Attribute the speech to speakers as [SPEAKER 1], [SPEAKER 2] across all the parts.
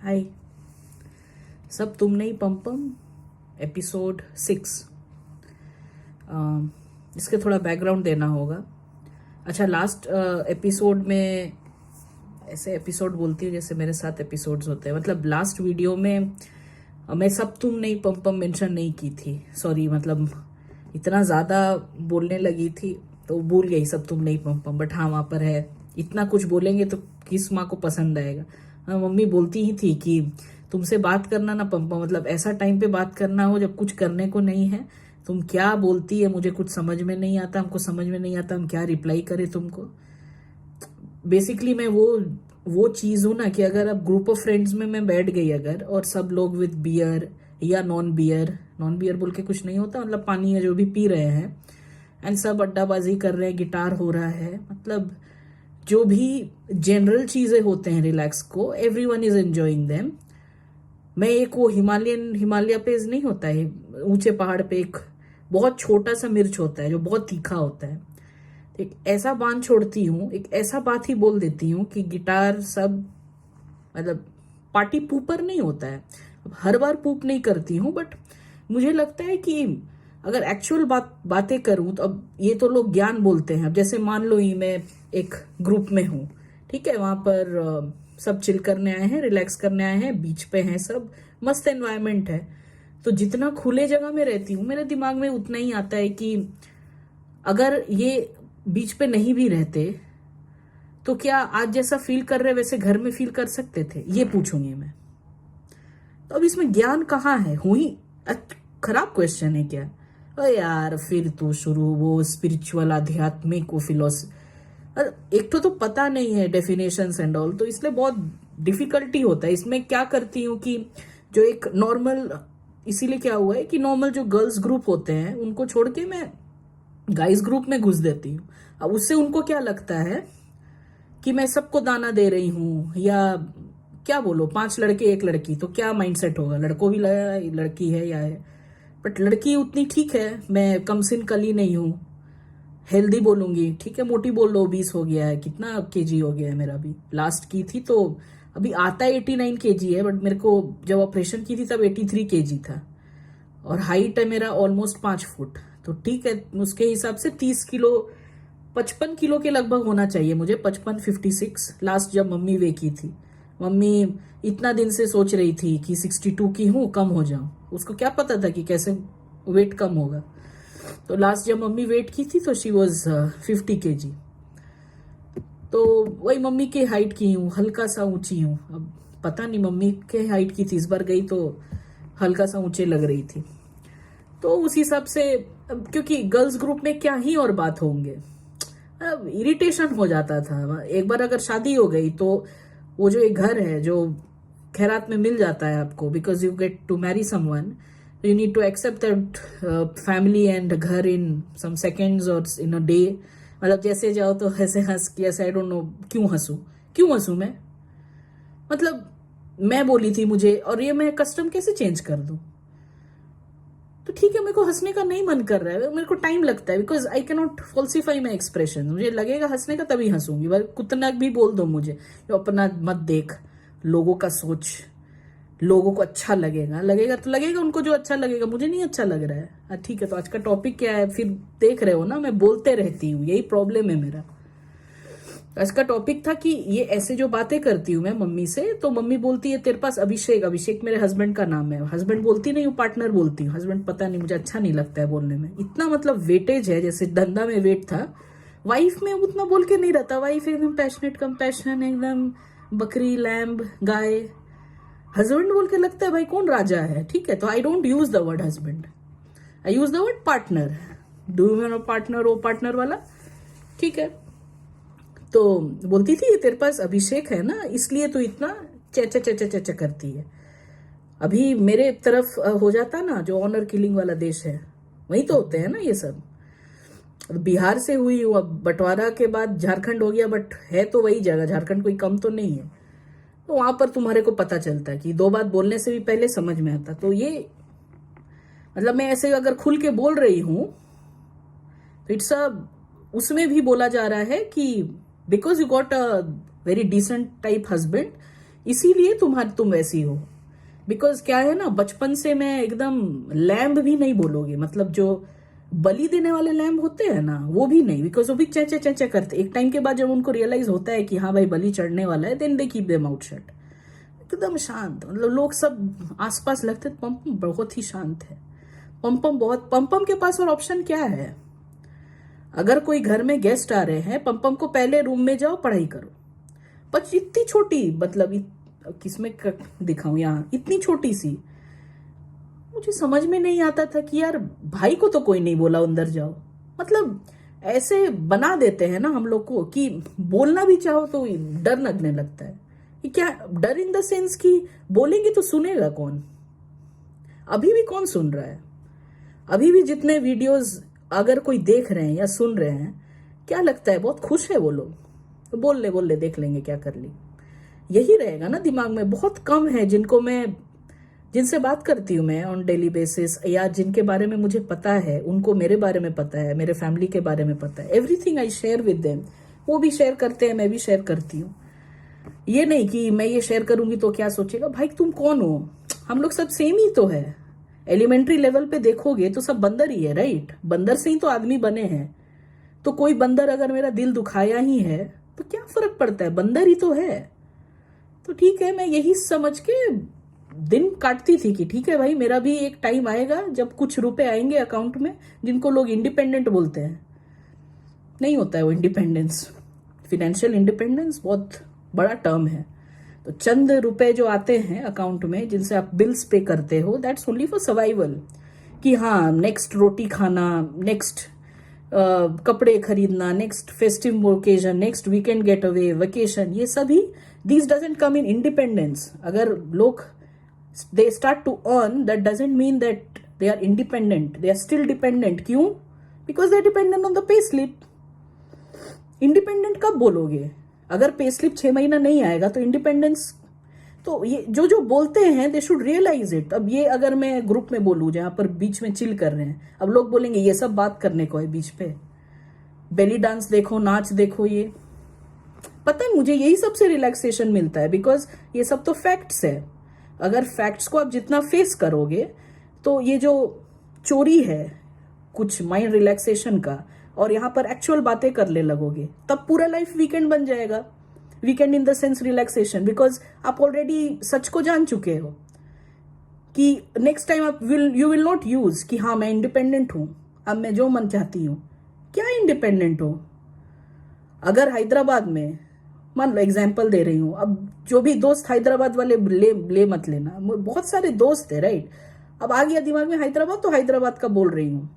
[SPEAKER 1] हाय। सब तुम नहीं पम पम एपिसोड 6। इसके थोड़ा बैकग्राउंड देना होगा। अच्छा, लास्ट एपिसोड में ऐसे एपिसोड बोलती हूँ जैसे मेरे साथ एपिसोड्स होते हैं। मतलब लास्ट वीडियो में मैं सब तुम नहीं पम पम मेंशन नहीं की थी। सॉरी, मतलब इतना ज़्यादा बोलने लगी थी तो भूल गई सब तुम नहीं पम पम। बट हाँ, वहाँ पर है। इतना कुछ बोलेंगे तो किस माँ को पसंद आएगा। हाँ, मम्मी बोलती ही थी कि तुमसे बात करना ना पम पम, मतलब ऐसा टाइम पे बात करना हो जब कुछ करने को नहीं है। तुम क्या बोलती है मुझे कुछ समझ में नहीं आता, हमको समझ में नहीं आता हम क्या रिप्लाई करें तुमको। बेसिकली मैं वो चीज हूं ना कि अगर अब ग्रुप ऑफ फ्रेंड्स में मैं बैठ गई अगर, और सब लोग विद बियर या नॉन बियर बोल के कुछ नहीं होता, मतलब पानी या जो भी पी रहे हैं, एंड सब अड्डाबाजी कर रहे हैं, गिटार हो रहा है, मतलब जो भी जनरल चीजें होते हैं रिलैक्स को, every one is enjoying them. मैं एक वो हिमालय पे नहीं होता है, ऊंचे पहाड़ पे एक बहुत छोटा सा मिर्च होता है जो बहुत तीखा होता है। एक ऐसा बांध छोड़ती हूँ, एक ऐसा बात ही बोल देती हूँ कि गिटार सब, मतलब पार्टी पूपर नहीं होता है। हर बार पूप नहीं करती हूँ, बट मुझे लगता है कि अगर एक्चुअल बातें करूं तो अब ये तो लोग ज्ञान बोलते हैं। अब जैसे मान लो ही मैं एक ग्रुप में हूँ, ठीक है, वहां पर सब चिल करने आए हैं, रिलैक्स करने आए हैं, बीच पे हैं सब, मस्त एनवायरनमेंट है। तो जितना खुले जगह में रहती हूँ मेरे दिमाग में उतना ही आता है कि अगर ये बीच पे नहीं भी रहते तो क्या आज जैसा फील कर रहे वैसे घर में फील कर सकते थे, ये पूछूंगी मैं। तो अब इसमें ज्ञान कहाँ है? हुई खराब क्वेश्चन है क्या? अरे यार, फिर तो शुरू वो स्पिरिचुअल आध्यात्मिक वो फिलोसफी, एक तो पता नहीं है डेफिनेशंस एंड ऑल, तो इसलिए बहुत डिफिकल्टी होता है। इसमें क्या करती हूँ कि जो एक नॉर्मल, इसीलिए क्या हुआ है कि नॉर्मल जो गर्ल्स ग्रुप होते हैं उनको छोड़ के मैं गाइस ग्रुप में घुस देती हूँ। अब उससे उनको क्या लगता है कि मैं सबको दाना दे रही हूँ, या क्या बोलो, 5 लड़के 1 लड़की, तो क्या माइंडसेट होगा? लड़कों भी लड़की है या है, बट लड़की उतनी ठीक है, मैं कमसिन कली नहीं हूँ, हेल्दी बोलूंगी, ठीक है, मोटी बोल लो, 20 हो गया है, कितना केजी हो गया है मेरा भी, लास्ट की थी तो अभी आता है 89 केजी है, बट मेरे को जब ऑपरेशन की थी तब 83 केजी था, और हाइट है मेरा ऑलमोस्ट 5 फुट। तो ठीक है, उसके हिसाब से 30 किलो 55 किलो के लगभग होना चाहिए मुझे, 55-56 लास्ट जब मम्मी वे की थी। मम्मी इतना दिन से सोच रही थी कि 62 की हूँ, कम हो जाऊं, उसको क्या पता था कि कैसे वेट कम होगा। तो लास्ट जब मम्मी वेट की थी तो शी वॉज 50 केजी। तो वही मम्मी के हाइट की हूँ, हल्का सा ऊंची हूँ। अब पता नहीं, मम्मी के हाइट की थी, इस बार गई तो हल्का सा ऊंचे लग रही थी। तो उस हिसाब से, क्योंकि गर्ल्स ग्रुप में क्या ही और बात होंगे, अब इरिटेशन हो जाता था। एक बार अगर शादी हो गई तो वो जो एक घर है जो खैरात में मिल जाता है आपको, because you get to marry someone, you need to accept that family and घर इन सम सेकेंड्स और इन अ डे। मतलब जैसे जाओ तो ऐसे हंस के, ऐसे आई डोंट नो क्यों हंसू मैं, मतलब मैं बोली थी मुझे, और ये मैं कस्टम कैसे चेंज कर दूं? तो ठीक है, मेरे को हंसने का नहीं मन कर रहा है, मेरे को टाइम लगता है, because I can not falsify my expression. मुझे लगेगा हंसने का तभी हंसूंगी, भाई कुतना भी बोल दो मुझे, यो अपना मत देख, लोगों का सोच, लोगों को अच्छा लगेगा तो लगेगा, उनको जो अच्छा लगेगा, मुझे नहीं अच्छा लग रहा है। ठीक है, तो आज का टॉपिक क्या है? फिर देख रहे हो ना, मैं बोलते रहती हूँ, यही प्रॉब्लम है मेरा। आज का टॉपिक था कि ये ऐसे जो बातें करती हूँ मैं मम्मी से, तो मम्मी बोलती है तेरे पास अभिषेक मेरे हस्बैंड का नाम है, हस्बैंड बोलती नहीं हूँ, पार्टनर बोलती हूँ। हस्बैंड पता नहीं, मुझे अच्छा नहीं लगता है बोलने में, इतना मतलब वेटेज है, जैसे धंधा में वेट था, वाइफ में उतना बोल के नहीं रहता। वाइफ एकदम पैशनेट, कंपैशन, एकदम बकरी लैम्ब गाय। हस्बैंड बोल के लगता है भाई कौन राजा है। ठीक है, तो I don't use the word husband, I use the word partner. Do you know partner, वो पार्टनर वाला, ठीक है। तो बोलती थी तेरे पास अभिषेक है ना, इसलिए तो इतना चेचा चेचा चेचा करती है। अभी मेरे तरफ हो जाता ना, जो ऑनर किलिंग वाला देश है, वही तो होते हैं ना ये सब। बिहार से हुई हूँ, अब बंटवारा के बाद झारखंड हो गया, बट है तो वही जगह, झारखंड कोई कम तो नहीं है। तो वहां पर तुम्हारे को पता चलता है कि 2 बात बोलने से भी पहले समझ में आता। तो ये मतलब मैं ऐसे अगर खुल के बोल रही हूं तो इट्स अ, उसमें भी बोला जा रहा है कि because you got a very decent type husband, इसीलिए तुम वैसी हो। बिकॉज क्या है ना, बचपन से मैं एकदम लैम्ब भी नहीं बोलोगे, मतलब जो बलि देने वाले लैम्ब होते हैं ना, वो भी नहीं, बिकॉज वो भी चेंचे चेंचे करते। एक टाइम के बाद जब उनको रियलाइज होता है कि हाँ भाई बलि चढ़ने वाला है, then they keep them out shut. एकदम शांत, मतलब लोग सब आसपास लगते, पम्पम बहुत ही शांत है। पम्पम के पास और ऑप्शन क्या है? अगर कोई घर में गेस्ट आ रहे हैं, पम्पम को पहले रूम में जाओ, पढ़ाई करो। पर इतनी छोटी, मतलब किसमें दिखाऊं, यहाँ इतनी छोटी सी, मुझे समझ में नहीं आता था कि यार भाई को तो कोई नहीं बोला अंदर जाओ। मतलब ऐसे बना देते हैं ना हम लोग को कि बोलना भी चाहो तो डर लगने लगता है। कि क्या डर इन द सेंस कि बोलेंगे तो सुनेगा कौन? अभी भी कौन सुन रहा है? अभी भी जितने वीडियोस अगर कोई देख रहे हैं या सुन रहे हैं, क्या लगता है बहुत खुश है वो लोग? तो बोल ले देख लेंगे क्या कर ली, यही रहेगा ना दिमाग में। बहुत कम है जिनसे बात करती हूँ मैं ऑन डेली बेसिस, या जिनके बारे में मुझे पता है, उनको मेरे बारे में पता है, मेरे फैमिली के बारे में पता है। Everything I share with them. वो भी शेयर करते हैं, मैं भी शेयर करती हूँ। ये नहीं कि मैं ये शेयर करूंगी तो क्या सोचेगा, भाई तुम कौन हो? हम लोग सब सेम ही तो है। एलिमेंट्री लेवल पे देखोगे तो सब बंदर ही है, राइट? बंदर से ही तो आदमी बने हैं। तो कोई बंदर अगर मेरा दिल दुखाया ही है तो क्या फर्क पड़ता है, बंदर ही तो है। तो ठीक है, मैं यही समझ के दिन काटती थी कि ठीक है भाई, मेरा भी एक टाइम आएगा जब कुछ रुपए आएंगे अकाउंट में, जिनको लोग इंडिपेंडेंट बोलते हैं। नहीं होता है वो इंडिपेंडेंस। फिनेंशियल इंडिपेंडेंस बहुत बड़ा टर्म है। तो चंद रुपए जो आते हैं अकाउंट में, जिनसे आप बिल्स पे करते हो, दैट्स ओनली फॉर सर्वाइवल। कि हाँ, नेक्स्ट रोटी खाना, नेक्स्ट कपड़े खरीदना, next festive occasion, next weekend get away, vacation, ये सभी this doesn't come in independence. अगर लोग they start to earn, that doesn't mean that they are independent, they are still dependent. क्यों? Because they are dependent on the pay slip. Independent कब बोलोगे? अगर pay slip 6 महीना नहीं आएगा तो इंडिपेंडेंस। तो ये जो बोलते हैं, दे शुड रियलाइज इट। अब ये अगर मैं ग्रुप में बोलूं जहां पर बीच में चिल कर रहे हैं, अब लोग बोलेंगे ये सब बात करने को है बीच पे, बेली डांस देखो, नाच देखो। ये पता है मुझे यही सबसे रिलैक्सेशन मिलता है, बिकॉज ये सब तो फैक्ट्स है। अगर फैक्ट्स को आप जितना फेस करोगे, तो ये जो चोरी है कुछ माइंड रिलैक्सेशन का, और यहाँ पर एक्चुअल बातें करने लगोगे, तब पूरा लाइफ वीकेंड बन जाएगा। Weekend in the sense relaxation, because आप ऑलरेडी सच को जान चुके हो कि नेक्स्ट टाइम आप यू विल नॉट यूज कि हाँ मैं इंडिपेंडेंट हूं, अब मैं जो मन चाहती हूं। क्या इंडिपेंडेंट हो? अगर हैदराबाद में, मान लो एग्जाम्पल दे रही हूं, अब जो भी दोस्त हैदराबाद वाले ले मत लेना, बहुत सारे दोस्त है, राइट? अब आ गया दिमाग में हैदराबाद, तो हैदराबाद का बोल रही हूं।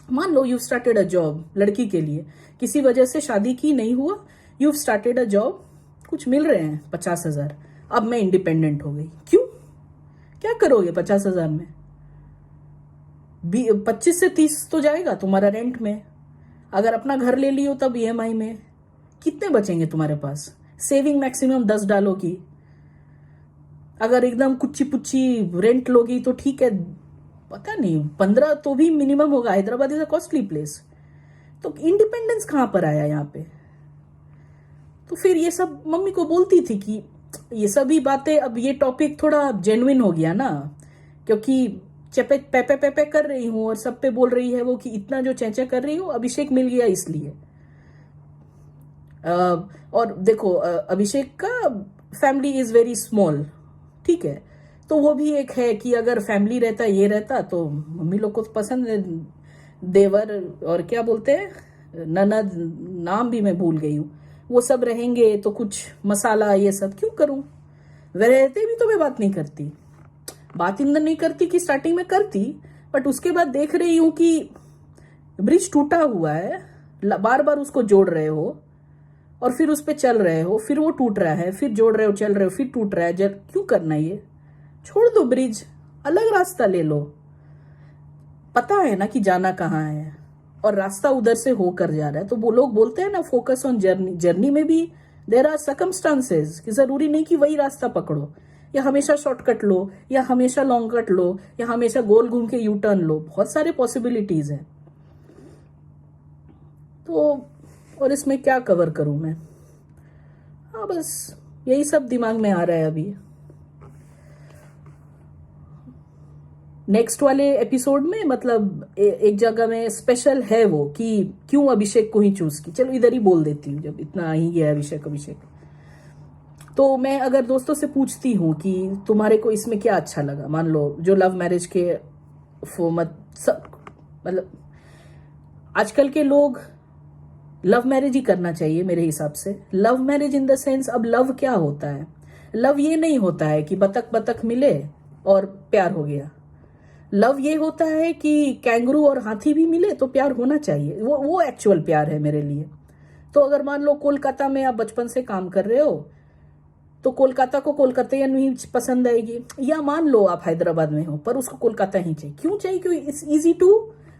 [SPEAKER 1] मान लो यू स्टार्टेड अ जॉब, लड़की के लिए किसी वजह से शादी की, नहीं हुआ, यू स्टार्टेड अ जॉब, कुछ मिल रहे हैं 50,000, अब मैं इंडिपेंडेंट हो गई। क्यों? क्या करोगे 50,000 में? 25 से 30 तो जाएगा तुम्हारा रेंट में। अगर अपना घर ले लियो तब ईएमआई में कितने बचेंगे तुम्हारे पास? सेविंग मैक्सिमम 10 डालो की। अगर एकदम कुच्ची पुच्ची रेंट लोगी तो ठीक है, पता नहीं 15 तो भी मिनिमम होगा। Hyderabad is a costly place. तो इंडिपेंडेंस कहां पर आया यहाँ पे? तो फिर ये सब मम्मी को बोलती थी कि ये सभी बातें, अब ये टॉपिक थोड़ा जेन्युइन हो गया ना, क्योंकि चेपे पेपे पेपे कर रही हूं और सब पे बोल रही है वो कि इतना जो चेंचे कर रही हूं, अभिषेक मिल गया इसलिए। और देखो, अभिषेक का फैमिली इज वेरी स्मॉल, ठीक है? तो वो भी एक है कि अगर फैमिली रहता, ये रहता, तो मम्मी लोग को पसंद है, देवर और क्या बोलते हैं, ननद, नाम भी मैं भूल गई हूँ, वो सब रहेंगे तो कुछ मसाला ये सब क्यों करूं? वे रहते भी तो मैं बात नहीं करती। बात इंदर नहीं करती कि स्टार्टिंग में करती, बट उसके बाद देख रही हूं कि ब्रिज टूटा हुआ है, बार बार उसको जोड़ रहे हो और फिर उस पर चल रहे हो, फिर वो टूट रहा है, फिर जोड़ रहे हो, चल रहे हो, फिर टूट रहा है। जब क्यों करना? ये छोड़ दो ब्रिज, अलग रास्ता ले लो। पता है ना कि जाना कहाँ है और रास्ता उधर से होकर जा रहा है। तो वो लोग बोलते हैं ना, फोकस ऑन जर्नी। जर्नी में भी देयर आर सर्कमस्टांसेस कि जरूरी नहीं कि वही रास्ता पकड़ो, या हमेशा शॉर्टकट लो, या हमेशा लॉन्ग कट लो, या हमेशा गोल घूम के यू टर्न लो। बहुत सारे पॉसिबिलिटीज हैं। तो और इसमें क्या कवर करूं मैं? हाँ, बस यही सब दिमाग में आ रहा है अभी। नेक्स्ट वाले एपिसोड में मतलब एक जगह में स्पेशल है वो कि क्यों अभिषेक को ही चूज की। चलो इधर ही बोल देती हूँ जब इतना ही गया अभिषेक। तो मैं अगर दोस्तों से पूछती हूँ कि तुम्हारे को इसमें क्या अच्छा लगा, मान लो जो लव मैरिज के मतलब आजकल के लोग लव मैरिज ही करना चाहिए मेरे हिसाब से। Love marriage in the sense, अब लव क्या होता है? लव ये नहीं होता है कि बतख बतख मिले और प्यार हो गया। लव ये होता है कि कैंगरू और हाथी भी मिले तो प्यार होना चाहिए। वो एक्चुअल प्यार है मेरे लिए। तो अगर मान लो कोलकाता में आप बचपन से काम कर रहे हो तो कोलकाता को कोलकाता नहीं पसंद आएगी, या मान लो आप हैदराबाद में हो पर उसको कोलकाता ही चाहिए। क्यों चाहिए? क्योंकि it's easy to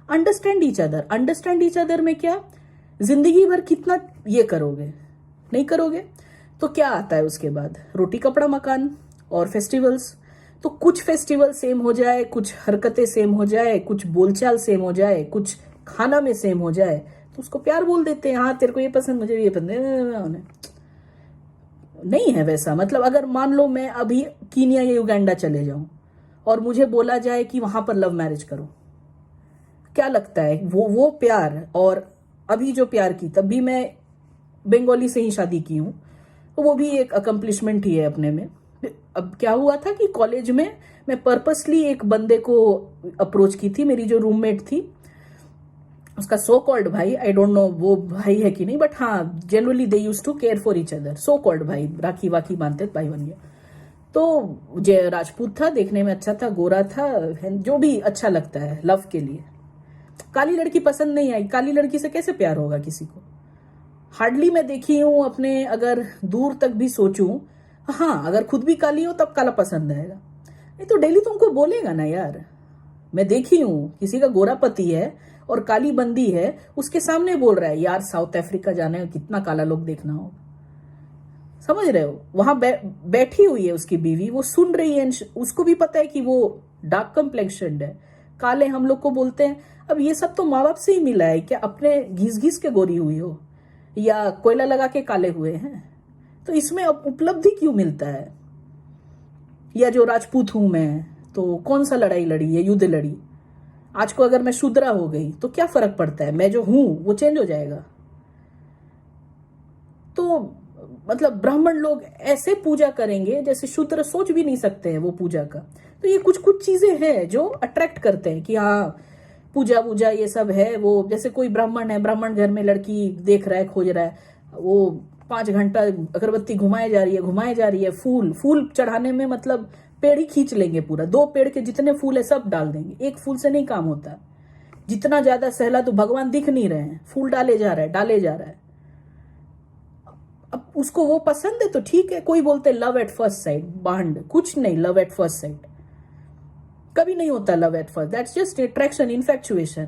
[SPEAKER 1] understand each other. Understand each other में क्या, जिंदगी भर कितना ये करोगे, नहीं करोगे तो क्या आता है उसके बाद? रोटी कपड़ा मकान और फेस्टिवल्स। तो कुछ फेस्टिवल सेम हो जाए, कुछ हरकतें सेम हो जाए, कुछ बोलचाल सेम हो जाए, कुछ खाना में सेम हो जाए तो उसको प्यार बोल देते हैं। हाँ तेरे को ये पसंद, मुझे भी ये पसंद नहीं है वैसा। मतलब अगर मान लो मैं अभी कीनिया या युगांडा चले जाऊं और मुझे बोला जाए कि वहां पर लव मैरिज करो, क्या लगता है वो प्यार? और अभी जो प्यार की, तब भी मैं बंगाली से ही शादी की हूं तो वो भी एक अकम्पलिशमेंट ही है अपने में। अब क्या हुआ था कि कॉलेज में मैं पर्पसली एक बंदे को अप्रोच की थी, मेरी जो रूममेट थी उसका सो कॉल्ड भाई, आई डोंट नो वो भाई है कि नहीं, बट हाँ generally they use to care for each other. So called भाई, राखी वाखी बांधते भाई बन गया। तो जय राजपूत था, देखने में अच्छा था, गोरा था, जो भी अच्छा लगता है लव के लिए। काली लड़की पसंद नहीं आई। काली लड़की से कैसे प्यार होगा किसी को? हार्डली मैं देखी हूं अपने, अगर दूर तक भी सोचूं, हाँ अगर खुद भी काली हो तब काला पसंद आएगा, नहीं तो डेली तुमको बोलेगा ना यार। मैं देखी हूं किसी का गोरा पति है और काली बंदी है, उसके सामने बोल रहा है यार साउथ अफ्रीका जाने में कितना काला लोग देखना हो। समझ रहे हो? वहां बैठी हुई है उसकी बीवी, वो सुन रही है, उसको भी पता है कि वो डार्क कम्प्लेक्शन्ड है, काले हम लोग को बोलते हैं। अब ये सब तो माँ बाप से ही मिला है क्या? अपने घिस घिस के गोरी हुई हो या कोयला लगा के काले हुए हैं? तो इसमें अब उपलब्धि क्यों मिलता है? या जो राजपूत हूं मैं तो कौन सा लड़ाई लड़ी है, युद्ध लड़ी। आज को अगर मैं शूद्रा हो गई तो क्या फर्क पड़ता है? मैं जो हूं वो चेंज हो जाएगा। तो मतलब ब्राह्मण लोग ऐसे पूजा करेंगे जैसे शूद्र सोच भी नहीं सकते हैं वो पूजा का। तो ये कुछ कुछ चीजें हैं जो अट्रैक्ट करते हैं कि हाँ पूजा वूजा ये सब है। वो जैसे कोई ब्राह्मण है, ब्राह्मण घर में लड़की देख रहा है, खोज रहा है, वो 5 घंटा अगरबत्ती घुमाई जा रही है, फूल चढ़ाने में मतलब पेड़ ही खींच लेंगे पूरा। 2 पेड़ के जितने फूल है सब डाल देंगे, एक फूल से नहीं काम होता। जितना ज्यादा सहला तो भगवान दिख नहीं रहे हैं, फूल डाले जा रहा है। अब उसको वो पसंद है तो ठीक है। कोई बोलते love at first sight, bond कुछ नहीं। लव एट फर्स्ट साइट कभी नहीं होता। Love at first, that's just attraction, infatuation.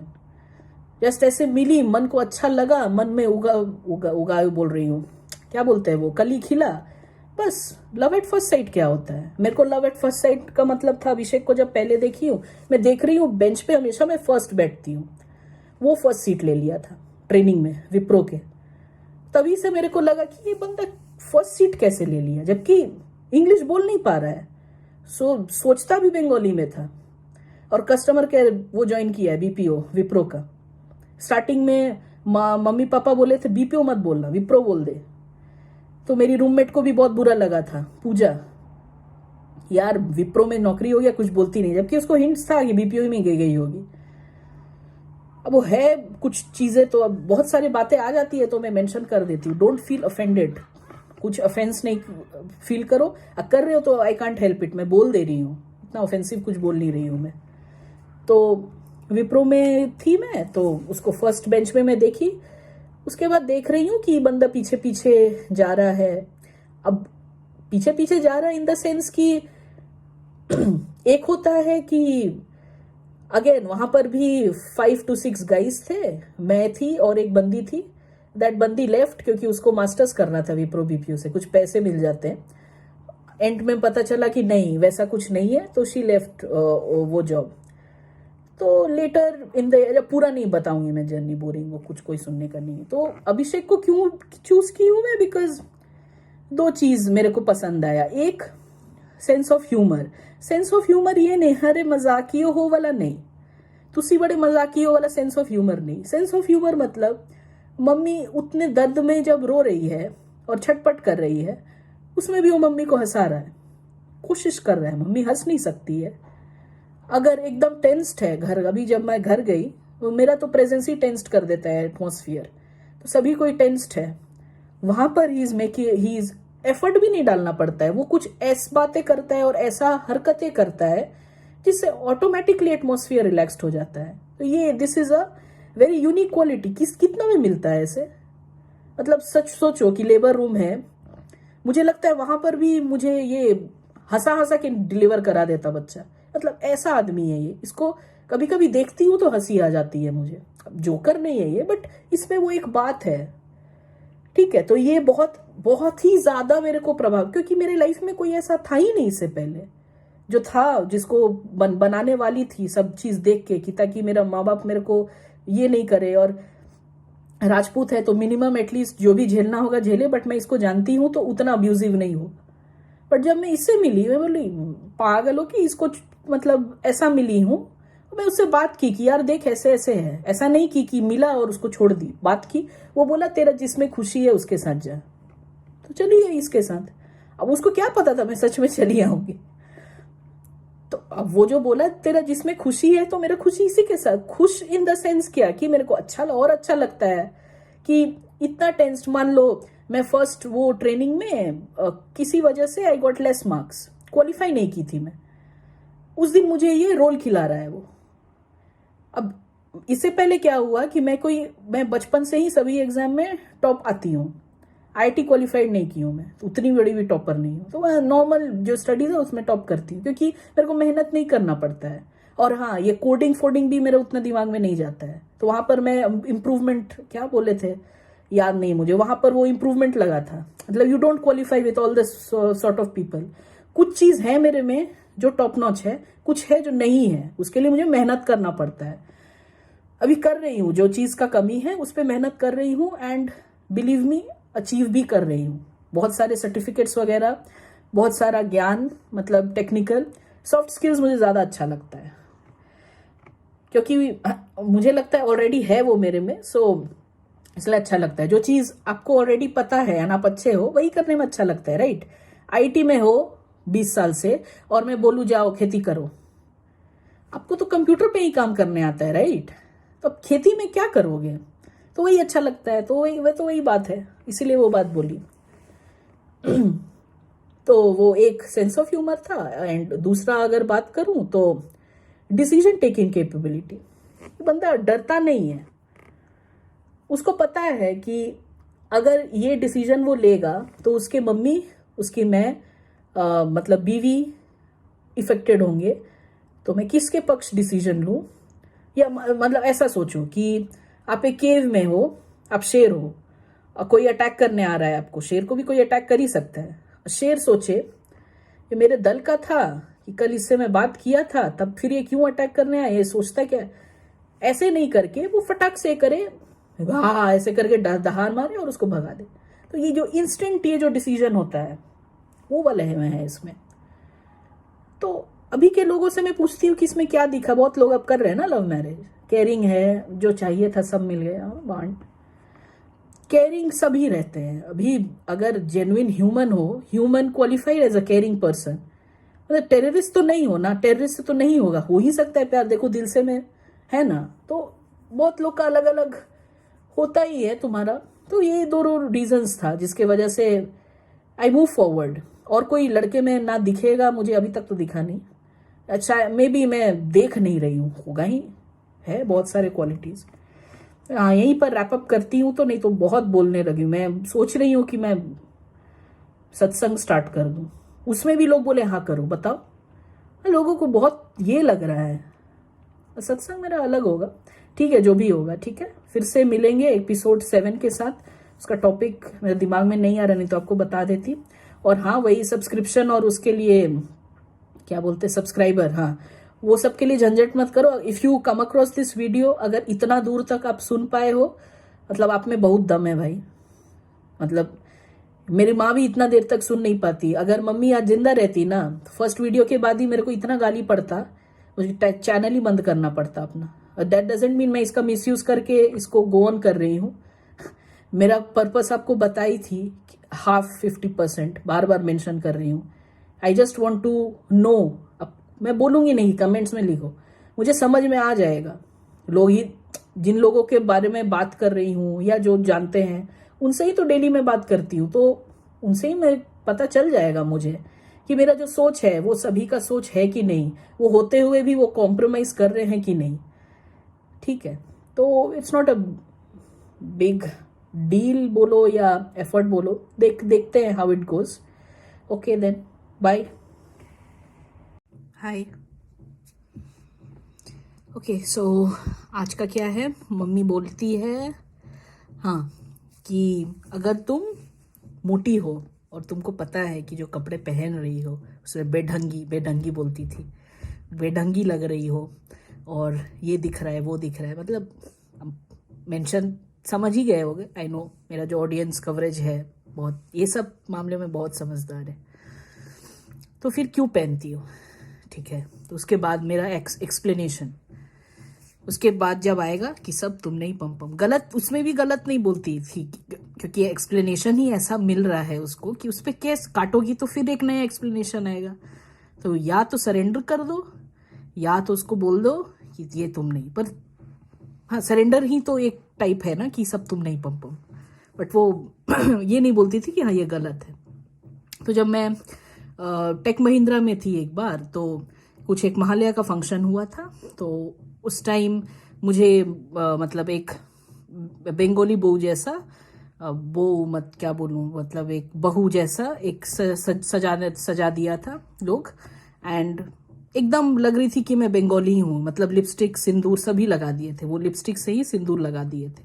[SPEAKER 1] Just ऐसे मिली, मन को अच्छा लगा, मन में उगा बोल रही हूँ, क्या बोलते हैं वो, कली खिला, बस। लव एट फर्स्ट साइट क्या होता है? मेरे को लव एट फर्स्ट साइट का मतलब था, अभिषेक को जब पहले देखी हूँ, मैं देख रही हूँ बेंच पे हमेशा मैं फर्स्ट बैठती हूँ, वो फर्स्ट सीट ले लिया था ट्रेनिंग में विप्रो के। तभी से मेरे को लगा कि ये बंदा फर्स्ट सीट कैसे ले लिया, जबकि इंग्लिश बोल नहीं पा रहा है। सोचता भी बंगाली में था। और कस्टमर केयर वो ज्वाइन किया है, बीपीओ विप्रो का। स्टार्टिंग में मम्मी पापा बोले थे बीपीओ मत बोलना, विप्रो बोल दे। तो मेरी रूममेट को भी बहुत बुरा लगा था, पूजा यार विप्रो में नौकरी हो गया, कुछ बोलती नहीं, जबकि उसको हिंट्स था कि बीपीओ में गई होगी। अब वो है कुछ चीजें, तो अब बहुत सारी बातें आ जाती है तो मैं मेंशन कर देती हूँ। डोंट फील ऑफेंडेड, कुछ ऑफेंस नहीं फील करो। कर रहे हो तो आई कांट हेल्प इट, मैं बोल दे रही हूँ, इतना ऑफेंसिव कुछ बोल नहीं रही हूँ मैं। तो विप्रो में थी मैं, तो उसको फर्स्ट बेंच में मैं देखी। उसके बाद देख रही हूँ कि बंदा पीछे पीछे जा रहा है। अब पीछे पीछे जा रहा है इन द सेंस कि एक होता है कि अगेन वहां पर भी 5 to 6 गाइज थे, मैं थी और एक बंदी थी। दैट बंदी लेफ्ट क्योंकि उसको मास्टर्स करना था विप्रो बीपीओ से, कुछ पैसे मिल जाते हैं। एंड में पता चला कि नहीं वैसा कुछ नहीं है, तो शी लेफ्ट वो जॉब। तो लेटर इन द, पूरा नहीं बताऊंगी मैं जर्नी, बोरिंग, वो कुछ कोई सुनने का नहीं है। तो अभिषेक को क्यों चूज की हूं मैं? बिकॉज दो चीज मेरे को पसंद आया। एक, sense of humour. Sense of humour ये नहीं अरे मजाकियो हो वाला नहीं, तुसी बड़े मजाकियो वाला सेंस ऑफ ह्यूमर नहीं। सेंस ऑफ ह्यूमर मतलब मम्मी उतने दर्द में जब रो रही है और छटपट कर रही है, उसमें भी वो मम्मी को हंसा रहा है, कोशिश कर रहा है। मम्मी हंस नहीं सकती है। अगर एकदम टेंस्ड है घर, अभी जब मैं घर गई तो मेरा तो प्रेजेंस ही टेंस्ड कर देता है एटमॉस्फियर, तो सभी कोई टेंस्ड है, वहां पर ही इज एफर्ट भी नहीं डालना पड़ता है, वो कुछ ऐसी बातें करता है और ऐसा हरकतें करता है जिससे ऑटोमेटिकली एटमॉस्फियर रिलैक्स्ड हो जाता है। तो ये this is a very unique quality. कितना में मिलता है ऐसे? मतलब सच सोचो कि लेबर रूम है, मुझे लगता है वहां पर भी मुझे ये हंसा हंसा के डिलीवर करा देता बच्चा। मतलब ऐसा आदमी है ये। इसको कभी कभी देखती हूँ तो हंसी आ जाती है मुझे। अब जोकर नहीं है ये, बट इसमें वो एक बात है, ठीक है। तो ये बहुत बहुत ही ज्यादा मेरे को प्रभाव, क्योंकि मेरे लाइफ में कोई ऐसा था ही नहीं इससे पहले जो था, जिसको बनाने वाली थी सब चीज देख के कि ताकि मेरा माँ बाप मेरे को ये नहीं करे। और राजपूत है तो मिनिमम एटलीस्ट जो भी झेलना होगा झेले, बट मैं इसको जानती हूँ तो उतना अब्यूजिव नहीं हो। बट जब मैं इससे मिली, मैं बोली पागल हो कि इसको मतलब ऐसा मिली हूँ। मैं उससे बात की कि यार देख ऐसे ऐसे है, ऐसा नहीं कि मिला और उसको छोड़ दी। बात की, वो बोला तेरा जिसमें खुशी है उसके साथ जा, तो चलिए इसके साथ। अब उसको क्या पता था मैं सच में चली आऊंगी। तो अब वो जो बोला तेरा जिसमें खुशी है, तो मेरा खुशी इसी के साथ। खुश इन द सेंस क्या कि मेरे को और अच्छा लगता है कि इतना टेंस्ड। मान लो मैं फर्स्ट वो ट्रेनिंग में किसी वजह से I got less marks, qualify नहीं की थी मैं, उस दिन मुझे ये रोल खिला रहा है वो। अब इससे पहले क्या हुआ कि मैं बचपन से ही सभी एग्जाम में टॉप आती हूँ। आईआईटी क्वालिफाइड नहीं की हूँ मैं, तो उतनी बड़ी भी टॉपर नहीं हूँ, तो मैं नॉर्मल जो स्टडीज है उसमें टॉप करती हूँ क्योंकि मेरे को मेहनत नहीं करना पड़ता है। और हाँ, ये कोडिंग फोडिंग भी मेरे उतना दिमाग में नहीं जाता है, तो वहां पर मैं इम्प्रूवमेंट क्या बोले थे याद नहीं मुझे, वहां पर वो इम्प्रूवमेंट लगा था। मतलब you don't qualify with all this sort of people. कुछ चीज है मेरे में जो टॉप नॉच है, कुछ है जो नहीं है, उसके लिए मुझे मेहनत करना पड़ता है। अभी कर रही हूँ, जो चीज का कमी है उस पर मेहनत कर रही हूँ, एंड बिलीव मी अचीव भी कर रही हूँ। बहुत सारे सर्टिफिकेट्स वगैरह, बहुत सारा ज्ञान, मतलब टेक्निकल सॉफ्ट स्किल्स मुझे ज्यादा अच्छा लगता है, क्योंकि मुझे लगता है ऑलरेडी है वो मेरे में, सो इसलिए अच्छा लगता है। जो चीज आपको ऑलरेडी पता है और आप अच्छे हो वही करने में अच्छा लगता है, राइट। आईटी में हो 20 साल से और मैं बोलूं जाओ खेती करो, आपको तो कंप्यूटर पे ही काम करने आता है, राइट। तो अब खेती में क्या करोगे, तो वही अच्छा लगता है। तो वही बात है, इसीलिए वो बात बोली। तो वो एक सेंस ऑफ ह्यूमर था। एंड दूसरा अगर बात करूं तो डिसीजन टेकिंग कैपेबिलिटी। बंदा डरता नहीं है, उसको पता है कि अगर ये डिसीजन वो लेगा तो उसके मम्मी, उसकी मैं मतलब बीवी इफेक्टेड होंगे, तो मैं किसके पक्ष डिसीजन लूं। या मतलब ऐसा सोचो कि आप एक केव में हो, आप शेर हो और कोई अटैक करने आ रहा है आपको। शेर को भी कोई अटैक कर ही सकता है। शेर सोचे ये मेरे दल का था कि कल इससे मैं बात किया था, तब फिर ये क्यों अटैक करने आया, ये सोचता क्या। ऐसे नहीं करके वो फटाक से करे, हाँ ऐसे करके दहाड़ मारे और उसको भगा दे। तो ये जो इंस्टेंट ये जो डिसीजन होता है वो वाला है इसमें। तो अभी के लोगों से मैं पूछती हूँ कि इसमें क्या दिखा। बहुत लोग अब कर रहे हैं ना लव मैरिज, केयरिंग है, जो चाहिए था सब मिल गया, बांट केयरिंग सभी रहते हैं। अभी अगर जेन्युइन ह्यूमन हो, human qualified as a caring person, मतलब टेररिस्ट तो नहीं हो ना, टेररिस्ट तो नहीं होगा, हो ही सकता है प्यार, देखो दिल से में है ना। तो बहुत लोग का अलग अलग होता ही है तुम्हारा। तो ये दोनों रीजंस था जिसके वजह से आई मूव फॉरवर्ड। और कोई लड़के में ना दिखेगा मुझे, अभी तक तो दिखा नहीं। अच्छा मे बी मैं देख नहीं रही हूँ, होगा ही, है बहुत सारे क्वालिटीज। हाँ यहीं पर रैप अप करती हूँ, तो नहीं तो बहुत बोलने लगी। मैं सोच रही हूँ कि मैं सत्संग स्टार्ट कर दूं, उसमें भी लोग बोले हाँ करो। बताओ, लोगों को बहुत ये लग रहा है सत्संग मेरा अलग होगा। ठीक है, जो भी होगा ठीक है। फिर से मिलेंगे एपिसोड 7 के साथ। उसका टॉपिक मेरे दिमाग में नहीं आ रहा, नहीं तो आपको बता देती। और हाँ वही सब्सक्रिप्शन और उसके लिए क्या बोलते सब्सक्राइबर, हाँ वो सब के लिए झंझट मत करो। If you come across this video, अगर इतना दूर तक आप सुन पाए हो, मतलब आप में बहुत दम है भाई। मतलब मेरी माँ भी इतना देर तक सुन नहीं पाती। अगर मम्मी आज जिंदा रहती ना, फर्स्ट वीडियो के बाद ही मेरे को इतना गाली पड़ता, मुझे चैनल ही बंद करना पड़ता अपना। दैट डजेंट मीन मैं इसका मिसयूज करके इसको गो ऑन कर रही हूँ। मेरा पर्पस आपको बताई थी, हाफ 50% बार बार मेंशन कर रही हूँ। I just want to know. अब मैं बोलूंगी नहीं, कमेंट्स में लिखो, मुझे समझ में आ जाएगा। लोग ही, जिन लोगों के बारे में बात कर रही हूँ या जो जानते हैं उनसे ही तो डेली मैं बात करती हूँ, तो उनसे ही मैं पता चल जाएगा मुझे कि मेरा जो सोच है वो सभी का सोच है कि नहीं, वो होते हुए भी वो कॉम्प्रोमाइज कर रहे हैं कि नहीं। ठीक है, तो it's not a big deal बोलो या एफर्ट बोलो, देखते हैं how it goes. Okay then, bye. Hi. Okay so आज का क्या है, मम्मी बोलती है हाँ कि अगर तुम मोटी हो और तुमको पता है कि जो कपड़े पहन रही हो उसमें बेढंगी बोलती थी, बेढंगी लग रही हो, और ये दिख रहा है वो दिख रहा है, मतलब मेंशन समझ ही गए होगे। आई नो मेरा जो ऑडियंस कवरेज है बहुत ये सब मामले में बहुत समझदार है, तो फिर क्यों पहनती हो? ठीक है, तो उसके बाद मेरा एक्सप्लेनेशन, उसके बाद जब आएगा कि सब तुमने ही पम गलत, उसमें भी गलत नहीं बोलती थी क्योंकि एक्सप्लेनेशन ही ऐसा मिल रहा है उसको कि उस पर केस काटोगी तो फिर एक नया एक्सप्लेनेशन आएगा। तो या तो सरेंडर कर दो या तो उसको बोल दो कि ये तुम नहीं। पर हाँ, सरेंडर ही तो एक टाइप है ना कि सब तुम नहीं पम, बट वो ये नहीं बोलती थी कि हाँ ये गलत है। तो जब मैं टेक महिंद्रा में थी एक बार, तो कुछ एक महालया का फंक्शन हुआ था, तो उस टाइम मुझे मतलब एक बंगाली बहू जैसा, वो मत क्या बोलूँ, मतलब एक बहू जैसा एक सजा दिया था लोग, एंड एकदम लग रही थी कि मैं बंगाली हूँ। मतलब लिपस्टिक सिंदूर सभी लगा दिए थे, वो लिपस्टिक से ही सिंदूर लगा दिए थे।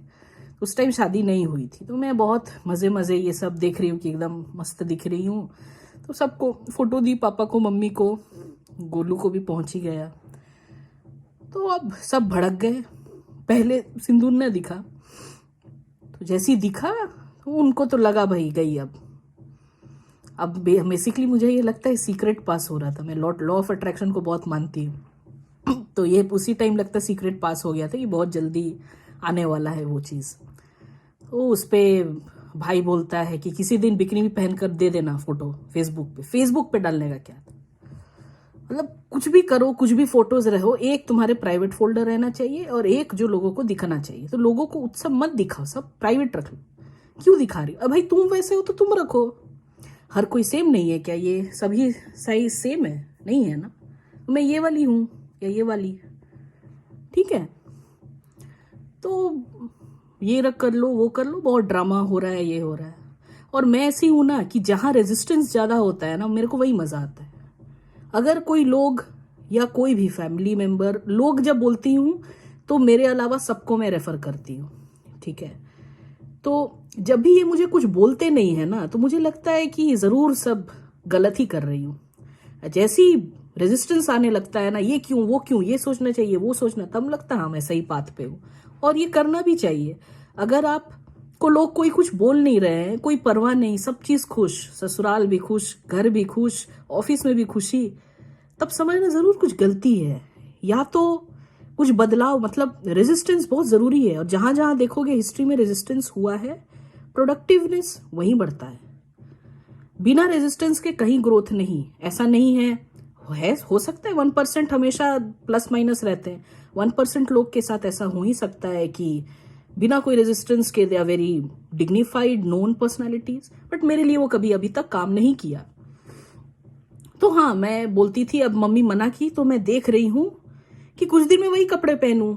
[SPEAKER 1] उस टाइम शादी नहीं हुई थी, तो मैं बहुत मज़े ये सब देख रही हूँ कि एकदम मस्त दिख रही हूँ। तो सबको फोटो दी, पापा को, मम्मी को, गोलू को भी पहुंच ही गया। तो अब सब भड़क गए। पहले सिंदूर ने दिखा, तो जैसे ही दिखा तो उनको तो लगा भाई गई। अब बेसिकली मुझे ये लगता है सीक्रेट पास हो रहा था। मैं लॉ ऑफ अट्रैक्शन को बहुत मानती हूँ तो ये उसी टाइम लगता है सीक्रेट पास हो गया था कि बहुत जल्दी आने वाला है वो चीज़। तो उस पर भाई बोलता है कि किसी दिन बिकनी भी पहन कर दे देना फोटो फेसबुक पे डालने का क्या, मतलब कुछ भी करो, कुछ भी फोटोज रहो, एक तुम्हारे प्राइवेट फोल्डर रहना चाहिए और एक जो लोगों को दिखाना चाहिए। तो लोगों को उत्सव मत दिखाओ, सब प्राइवेट रख लो। क्यों दिखा रही हो? अब भाई तुम वैसे हो तो तुम रखो। हर कोई सेम नहीं है क्या? ये सभी साइज सेम है? नहीं है ना। तो मैं ये वाली हूँ या ये वाली, ठीक है। तो ये रख कर लो, वो कर लो, बहुत ड्रामा हो रहा है, ये हो रहा है। और मैं ऐसी हूं ना कि जहां रेजिस्टेंस ज्यादा होता है ना, मेरे को वही मजा आता है। अगर कोई लोग या कोई भी फैमिली मेंबर, लोग जब बोलती हूँ तो मेरे अलावा सबको मैं रेफर करती हूँ, ठीक है। तो जब भी ये मुझे कुछ बोलते नहीं है ना, तो मुझे लगता है कि जरूर सब गलत ही कर रही हूँ। जैसी रेजिस्टेंस आने लगता है ना, ये क्यों, वो क्यों, ये सोचना चाहिए, वो सोचना, तब लगता है हाँ मैं सही पाथ पे हूँ। और ये करना भी चाहिए। अगर आप को लोग कोई कुछ बोल नहीं रहे हैं, कोई परवाह नहीं, सब चीज खुश, ससुराल भी खुश, घर भी खुश, ऑफिस में भी खुशी, तब समझना जरूर कुछ गलती है, या तो कुछ बदलाव। मतलब रेजिस्टेंस बहुत जरूरी है। और जहां जहां देखोगे हिस्ट्री में रेजिस्टेंस हुआ है, प्रोडक्टिवनेस वहीं बढ़ता है। बिना रेजिस्टेंस के कहीं ग्रोथ नहीं। ऐसा नहीं है हो सकता है 1% हमेशा प्लस माइनस रहते हैं। 1% लोग के साथ ऐसा हो ही सकता है कि बिना कोई रेजिस्टेंस के they are very dignified known personalities, but मेरे लिए वो कभी अभी तक काम नहीं किया। तो हाँ, मैं बोलती थी, अब मम्मी मना की तो मैं देख रही हूं कि कुछ दिन में वही कपड़े पहनूं,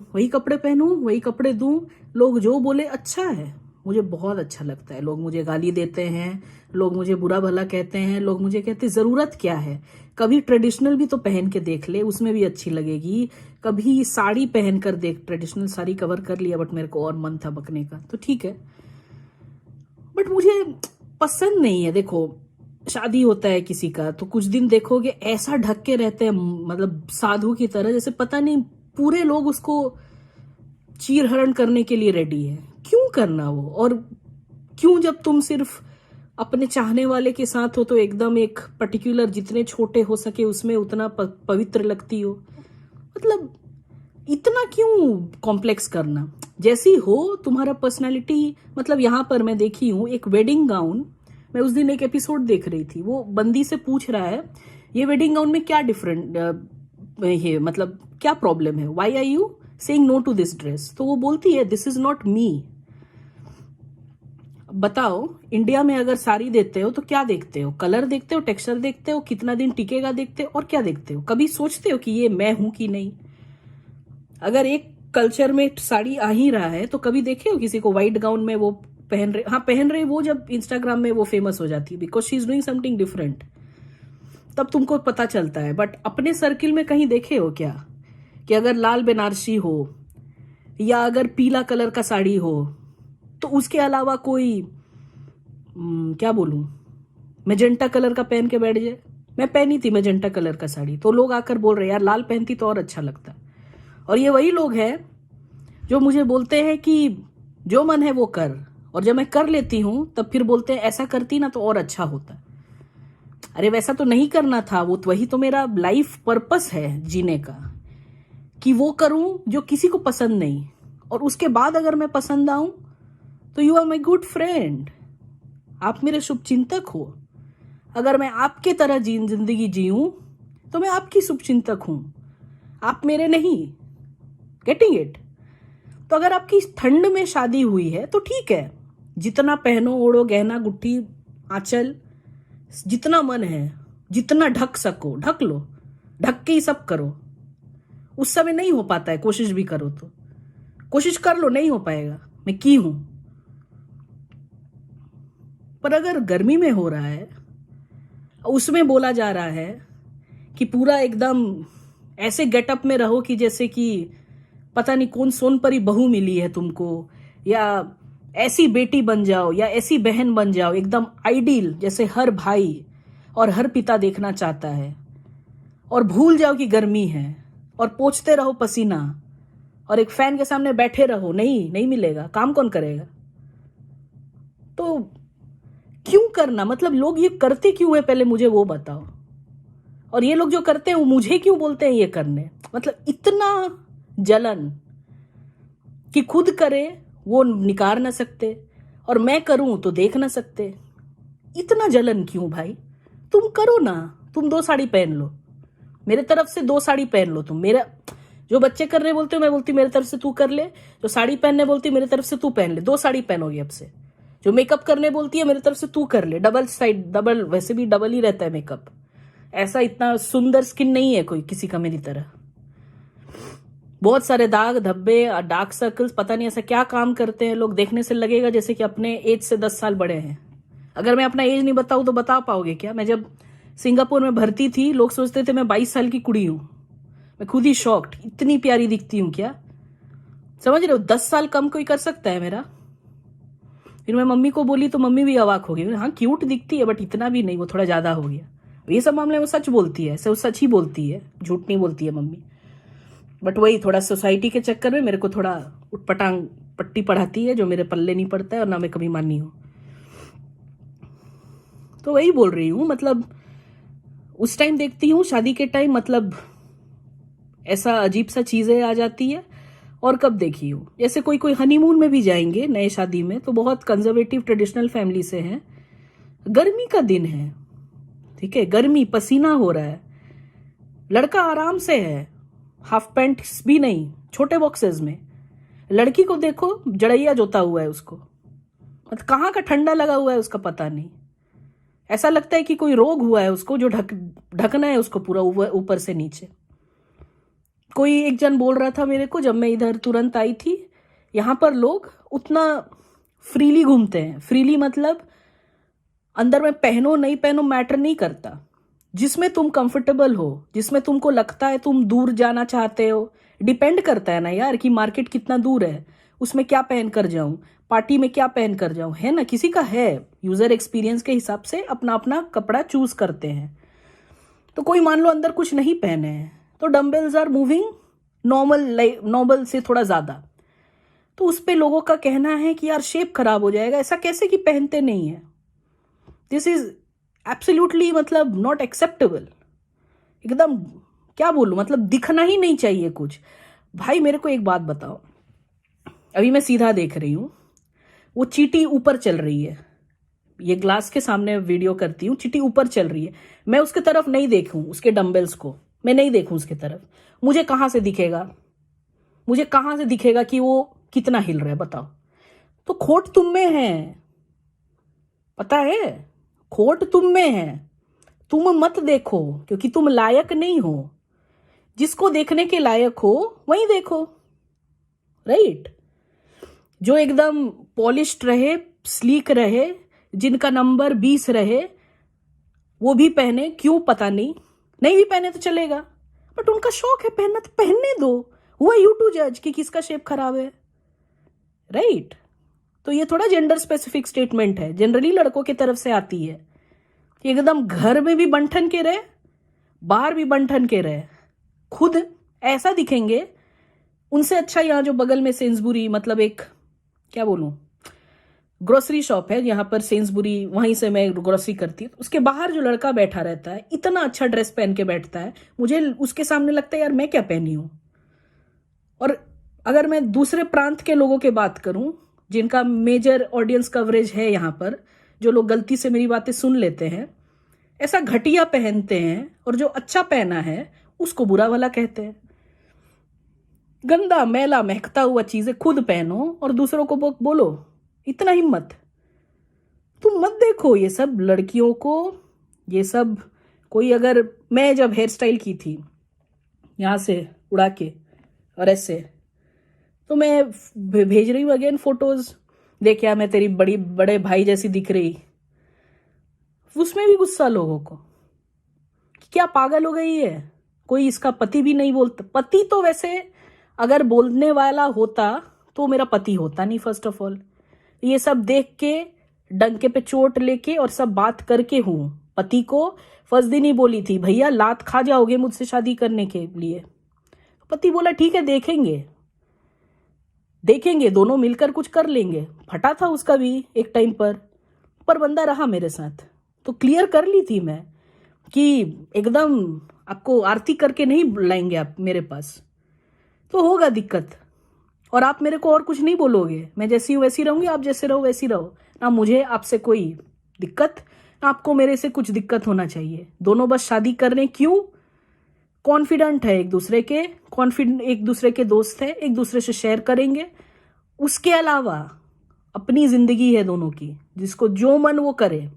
[SPEAKER 1] वही कपड़े दूं, लोग जो बोले अच्छा है। मुझे बहुत अच्छा लगता है। लोग मुझे गाली देते हैं, लोग मुझे बुरा भला कहते हैं, लोग मुझे कहते हैं जरूरत क्या है, कभी ट्रेडिशनल भी तो पहन के देख ले, उसमें भी अच्छी लगेगी। कभी साड़ी पहन कर देख, ट्रेडिशनल साड़ी कवर कर लिया, बट मेरे को और मन था बकने का, तो ठीक है। बट मुझे पसंद नहीं है। देखो, शादी होता है किसी का तो कुछ दिन देखोगे ऐसा ढक के रहते हैं, मतलब साधु की तरह, जैसे पता नहीं पूरे लोग उसको चीरहरण करने के लिए रेडी है। क्यों करना वो? और क्यों, जब तुम सिर्फ अपने चाहने वाले के साथ हो तो एकदम एक पर्टिकुलर, जितने छोटे हो सके उसमें उतना पवित्र लगती हो। मतलब इतना क्यों कॉम्प्लेक्स करना? जैसी हो तुम्हारा पर्सनालिटी। मतलब यहाँ पर मैं देखी हूँ एक वेडिंग गाउन, मैं उस दिन एक एपिसोड देख रही थी, वो बंदी से पूछ रहा है ये वेडिंग गाउन में क्या डिफरेंट है, मतलब क्या प्रॉब्लम है, why are you saying no to this dress? तो वो बोलती है दिस इज नॉट मी। बताओ, इंडिया में अगर साड़ी देते हो तो क्या देखते हो? कलर देखते हो, टेक्सचर देखते हो, कितना दिन टिकेगा देखते हो, और क्या देखते हो? कभी सोचते हो कि ये मैं हूं कि नहीं? अगर एक कल्चर में साड़ी आ ही रहा है तो कभी देखे हो किसी को व्हाइट गाउन में वो पहन रहे? हाँ पहन रहे, वो जब इंस्टाग्राम में वो फेमस हो जाती है because she is doing something different, तब तुमको पता चलता है। बट अपने सर्किल में कहीं देखे हो क्या कि अगर लाल बनारसी हो या अगर पीला कलर का साड़ी हो तो उसके अलावा कोई क्या बोलूं, मैजेंटा कलर का पहन के बैठ जाए? मैं पहनी थी मैजेंटा कलर का साड़ी तो लोग आकर बोल रहे यार लाल पहनती तो और अच्छा लगता। और ये वही लोग हैं जो मुझे बोलते हैं कि जो मन है वो कर, और जब मैं कर लेती हूं तब फिर बोलते हैं ऐसा करती ना तो और अच्छा होता। अरे वैसा तो नहीं करना था, वो तो वही तो मेरा लाइफ पर्पस है जीने का, कि वो करूं जो किसी को पसंद नहीं, और उसके बाद अगर मैं पसंद आऊं तो you are my good friend, आप मेरे शुभचिंतक हो। अगर मैं आपके तरह जिंदगी जीऊं तो मैं आपकी शुभचिंतक हूं, आप मेरे नहीं। Getting it? तो अगर आपकी ठंड में शादी हुई है तो ठीक है, जितना पहनो ओढ़ो, गहना गुट्ठी आंचल, जितना मन है, जितना ढक सको ढक लो, ढक के ही सब करो। उस समय नहीं हो पाता है, कोशिश भी करो तो कोशिश कर लो, नहीं हो पाएगा, मैं की हूं। पर अगर गर्मी में हो रहा है, उसमें बोला जा रहा है कि पूरा एकदम ऐसे गेटअप में रहो कि जैसे कि पता नहीं कौन सोनपरी बहू मिली है तुमको, या ऐसी बेटी बन जाओ या ऐसी बहन बन जाओ एकदम आइडियल, जैसे हर भाई और हर पिता देखना चाहता है, और भूल जाओ कि गर्मी है, और पोंछते रहो पसीना, और एक फैन के सामने बैठे रहो। नहीं, नहीं मिलेगा, काम कौन करेगा? तो क्यों करना? मतलब लोग ये करते क्यों है, पहले मुझे वो बताओ। और ये लोग जो करते हैं वो मुझे क्यों बोलते हैं ये करने? मतलब इतना जलन कि खुद करे वो निकार ना सकते, और मैं करूं तो देख ना सकते। इतना जलन क्यों भाई? तुम करो ना, तुम 2 साड़ी पहन लो, मेरे तरफ से 2 साड़ी पहन लो तुम। मेरा जो बच्चे करने बोलते हो मैं बोलती मेरे तरफ से तू कर ले, जो साड़ी पहनने बोलती है मेरे तरफ से तू पहन ले, 2 साड़ी पहनोगे अब से। जो मेकअप करने बोलती है मेरे तरफ से तू कर ले, डबल साइड, डबल, वैसे भी डबल ही रहता है मेकअप, ऐसा इतना सुंदर स्किन नहीं है कोई किसी का मेरी तरह। बहुत सारे दाग धब्बे, डार्क सर्कल्स, पता नहीं ऐसा क्या काम करते हैं लोग, देखने से लगेगा जैसे कि अपने एज से 10 साल बड़े हैं। अगर मैं अपना एज नहीं बताऊं तो बता पाओगे क्या? मैं जब सिंगापुर में भर्ती थी लोग सोचते थे मैं 22 साल की कुड़ी हूं, मैं खुद ही शॉक्ड, इतनी प्यारी दिखती हूं क्या? समझ रहे हो? 10 साल कम कोई कर सकता है मेरा? फिर मैं मम्मी को बोली तो मम्मी भी अवाक हो गई, हाँ क्यूट दिखती है बट इतना भी नहीं, वो थोड़ा ज्यादा हो गया। ये सब मामले में सच बोलती है, सच ही बोलती है, झूठ नहीं बोलती है मम्मी। बट वही थोड़ा सोसाइटी के चक्कर में मेरे को थोड़ा उटपटांग पट्टी पढ़ाती है जो मेरे पल्ले नहीं पड़ता है और ना मैं कभी मानी हूं। तो वही बोल रही हूं, मतलब उस टाइम देखती हूँ शादी के टाइम, मतलब ऐसा अजीब सा चीजें आ जाती है। और कब देखी हूँ, जैसे कोई कोई हनीमून में भी जाएंगे नए शादी में तो बहुत कंजर्वेटिव ट्रेडिशनल फैमिली से हैं, गर्मी का दिन है, ठीक है, गर्मी, पसीना हो रहा है, लड़का आराम से है, हाफ पैंट भी नहीं, छोटे बॉक्सेस में, लड़की को देखो जड़ैया जोता हुआ है उसको, मतलब कहाँ का ठंडा लगा हुआ है उसका पता नहीं, ऐसा लगता है कि कोई रोग हुआ है उसको जो ढकना है उसको पूरा ऊपर से नीचे। कोई एक जन बोल रहा था मेरे को जब मैं इधर तुरंत आई थी, यहां पर लोग उतना फ्रीली घूमते हैं, फ्रीली मतलब अंदर में पहनो नहीं पहनो मैटर नहीं करता, जिसमें तुम कंफर्टेबल हो, जिसमें तुमको लगता है तुम दूर जाना चाहते हो, डिपेंड करता है ना यार कि मार्केट कितना दूर है, उसमें क्या पहन कर जाऊं, पार्टी में क्या पहन कर जाऊं, है ना, किसी का है यूजर एक्सपीरियंस के हिसाब से अपना अपना कपड़ा चूज करते हैं। तो कोई मान लो अंदर कुछ नहीं पहने हैं तो डम्बल्स आर मूविंग नॉर्मल से थोड़ा ज्यादा, तो उस पे लोगों का कहना है कि यार शेप खराब हो जाएगा, ऐसा कैसे कि पहनते नहीं है। दिस इज एब्सोल्युटली मतलब नॉट एक्सेप्टेबल। एकदम क्या बोलूं, मतलब दिखना ही नहीं चाहिए कुछ। भाई मेरे को एक बात बताओ, अभी मैं सीधा देख रही हूं, वो चींटी ऊपर चल रही है, ये ग्लास के सामने वीडियो करती हूँ, चींटी ऊपर चल रही है, मैं उसके तरफ नहीं देखूं, उसके डंबल्स को मैं नहीं देखूं उसके तरफ, मुझे कहां से दिखेगा, मुझे कहां से दिखेगा कि वो कितना हिल रहा है बताओ। तो खोट तुम में है, पता है, खोट तुम में है। तुम मत देखो क्योंकि तुम लायक नहीं हो। जिसको देखने के लायक हो वही देखो, राइट। जो एकदम पॉलिश्ड रहे, स्लीक रहे, जिनका नंबर 20 रहे, वो भी पहने, क्यों पता नहीं, नहीं भी पहने तो चलेगा, बट उनका शौक है पहनना तो पहनने दो। हुआ यू टू जज कि किसका शेप खराब है, राइट। तो ये थोड़ा जेंडर स्पेसिफिक स्टेटमेंट है, जनरली लड़कों की तरफ से आती है कि एकदम घर में भी बंठन के रहे, बाहर भी बंठन के रहे, खुद ऐसा दिखेंगे। उनसे अच्छा यहाँ जो बगल में सेंसबुरी, मतलब एक क्या बोलूं, ग्रोसरी शॉप है यहाँ पर सेंसबुरी, वहीं से मैं ग्रोसरी करती हूँ, उसके बाहर जो लड़का बैठा रहता है, इतना अच्छा ड्रेस पहन के बैठता है, मुझे उसके सामने लगता है यार मैं क्या पहनी हूं। और अगर मैं दूसरे प्रांत के लोगों की बात करूं, जिनका मेजर ऑडियंस कवरेज है यहाँ पर, जो लोग गलती से मेरी बातें सुन लेते हैं, ऐसा घटिया पहनते हैं, और जो अच्छा पहना है उसको बुरा वाला कहते हैं। गंदा मैला महकता हुआ चीजें खुद पहनो और दूसरों को बोलो, इतना हिम्मत। तुम मत देखो ये सब लड़कियों को, ये सब कोई, अगर मैं जब हेयर स्टाइल की थी यहां से उड़ा के और ऐसे, तो मैं भेज रही हूँ अगेन फोटोज, देख यार मैं तेरी बड़े भाई जैसी दिख रही, उसमें भी गुस्सा लोगों को कि क्या पागल हो गई है। कोई इसका पति भी नहीं बोलता, पति तो वैसे अगर बोलने वाला होता तो मेरा पति होता नहीं फर्स्ट ऑफ ऑल। ये सब देख के डंके पे चोट लेके और सब बात करके हूं, पति को फर्स्ट दिन ही बोली थी भैया लात खा जाओगे मुझसे शादी करने के लिए। पति बोला ठीक है देखेंगे, देखेंगे दोनों मिलकर कुछ कर लेंगे। फटा था उसका भी एक टाइम पर बंदा रहा मेरे साथ, तो क्लियर कर ली थी मैं कि एकदम आपको आरती करके नहीं लाएंगे आप मेरे पास, तो होगा दिक्कत। और आप मेरे को और कुछ नहीं बोलोगे, मैं जैसी हूं वैसी रहूंगी, आप जैसे रहो वैसी रहो, ना मुझे आपसे कोई दिक्कत, ना आपको मेरे से कुछ दिक्कत होना चाहिए। दोनों बस शादी करने, क्यों, कॉन्फिडेंट है एक दूसरे के, एक दूसरे के दोस्त है, एक दूसरे से शेयर करेंगे। उसके अलावा अपनी जिंदगी है दोनों की, जिसको जो मन वो करे।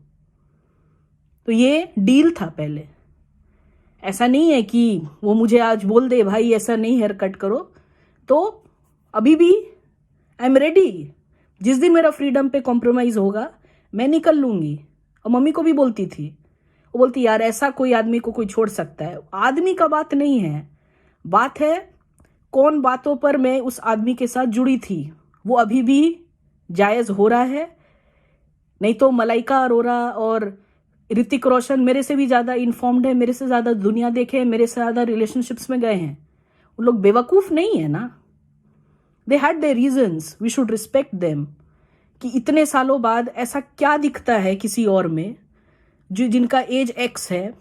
[SPEAKER 1] तो ये डील था पहले, ऐसा नहीं है कि वो मुझे आज बोल दे भाई ऐसा नहीं हेयर कट करो, तो अभी भी आई एम रेडी। जिस दिन मेरा फ्रीडम पे कॉम्प्रोमाइज होगा मैं निकल लूंगी। और मम्मी को भी बोलती थी, वो बोलती यार ऐसा कोई आदमी को कोई छोड़ सकता है। आदमी का बात नहीं है, बात है कौन बातों पर मैं उस आदमी के साथ जुड़ी थी, वो अभी भी जायज हो रहा है। नहीं तो मलाइका अरोरा और ऋतिक रोशन मेरे से भी ज्यादा इन्फॉर्म्ड है, मेरे से ज्यादा दुनिया देखे, मेरे से ज्यादा रिलेशनशिप्स में गए हैं। वो लोग बेवकूफ नहीं है ना, they had their reasons, we should respect them. कि इतने सालों बाद ऐसा क्या दिखता है किसी और में जो जिनका एज एक्स है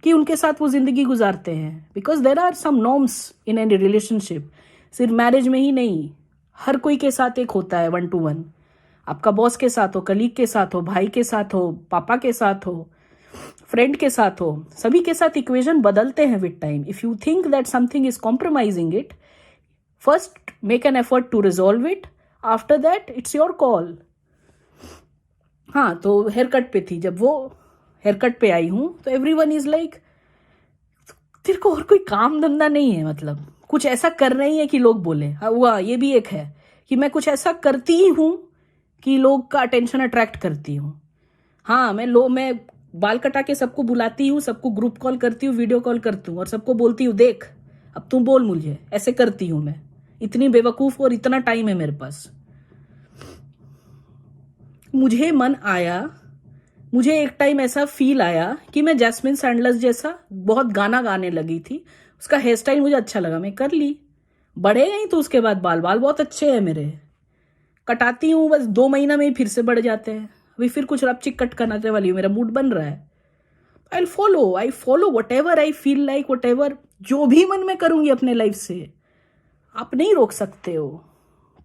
[SPEAKER 1] कि उनके साथ वो जिंदगी गुजारते हैं। Because there are some norms in any relationship, सिर्फ मैरिज में ही नहीं, हर कोई के साथ एक होता है 1 to 1। आपका बॉस के साथ हो, कलीग के साथ हो, भाई के साथ हो, पापा के साथ हो, फ्रेंड के साथ हो, सभी के साथ इक्वेशन बदलते हैं with time. If you think that something is compromising it, first make an effort to resolve it, after that it's your call. हाँ, तो हेयर कट पे थी, जब वो हेयर कट पे आई हूं तो एवरीवन इज लाइक तेरे को और कोई काम धंधा नहीं है, मतलब कुछ ऐसा कर रही है कि लोग बोले। हुआ ये भी एक है कि मैं कुछ ऐसा करती ही हूं कि लोग का अटेंशन अट्रैक्ट करती हूँ। हाँ, मैं बाल कटा के सबको बुलाती हूँ, सबको ग्रुप कॉल करती हूँ, वीडियो कॉल करती हूँ और सबको बोलती हूँ देख अब तू बोल मुझे, ऐसे करती हूँ मैं। इतनी बेवकूफ और इतना टाइम है मेरे पास। मुझे मन आया, मुझे एक टाइम ऐसा फील आया कि मैं जैस्मिन सैंडलर्स जैसा बहुत गाना गाने लगी थी, उसका हेयर स्टाइल मुझे अच्छा लगा, मैं कर ली। बढ़े नहीं तो उसके बाद बाल बहुत अच्छे हैं मेरे, कटाती हूँ बस 2 महीना में ही फिर से बढ़ जाते हैं। अभी फिर कुछ रपचिक कट करने वाली हूँ, मेरा मूड बन रहा है, I follow what ever I feel like, what ever जो भी मन में करूंगी अपने लाइफ से। आप नहीं रोक सकते हो,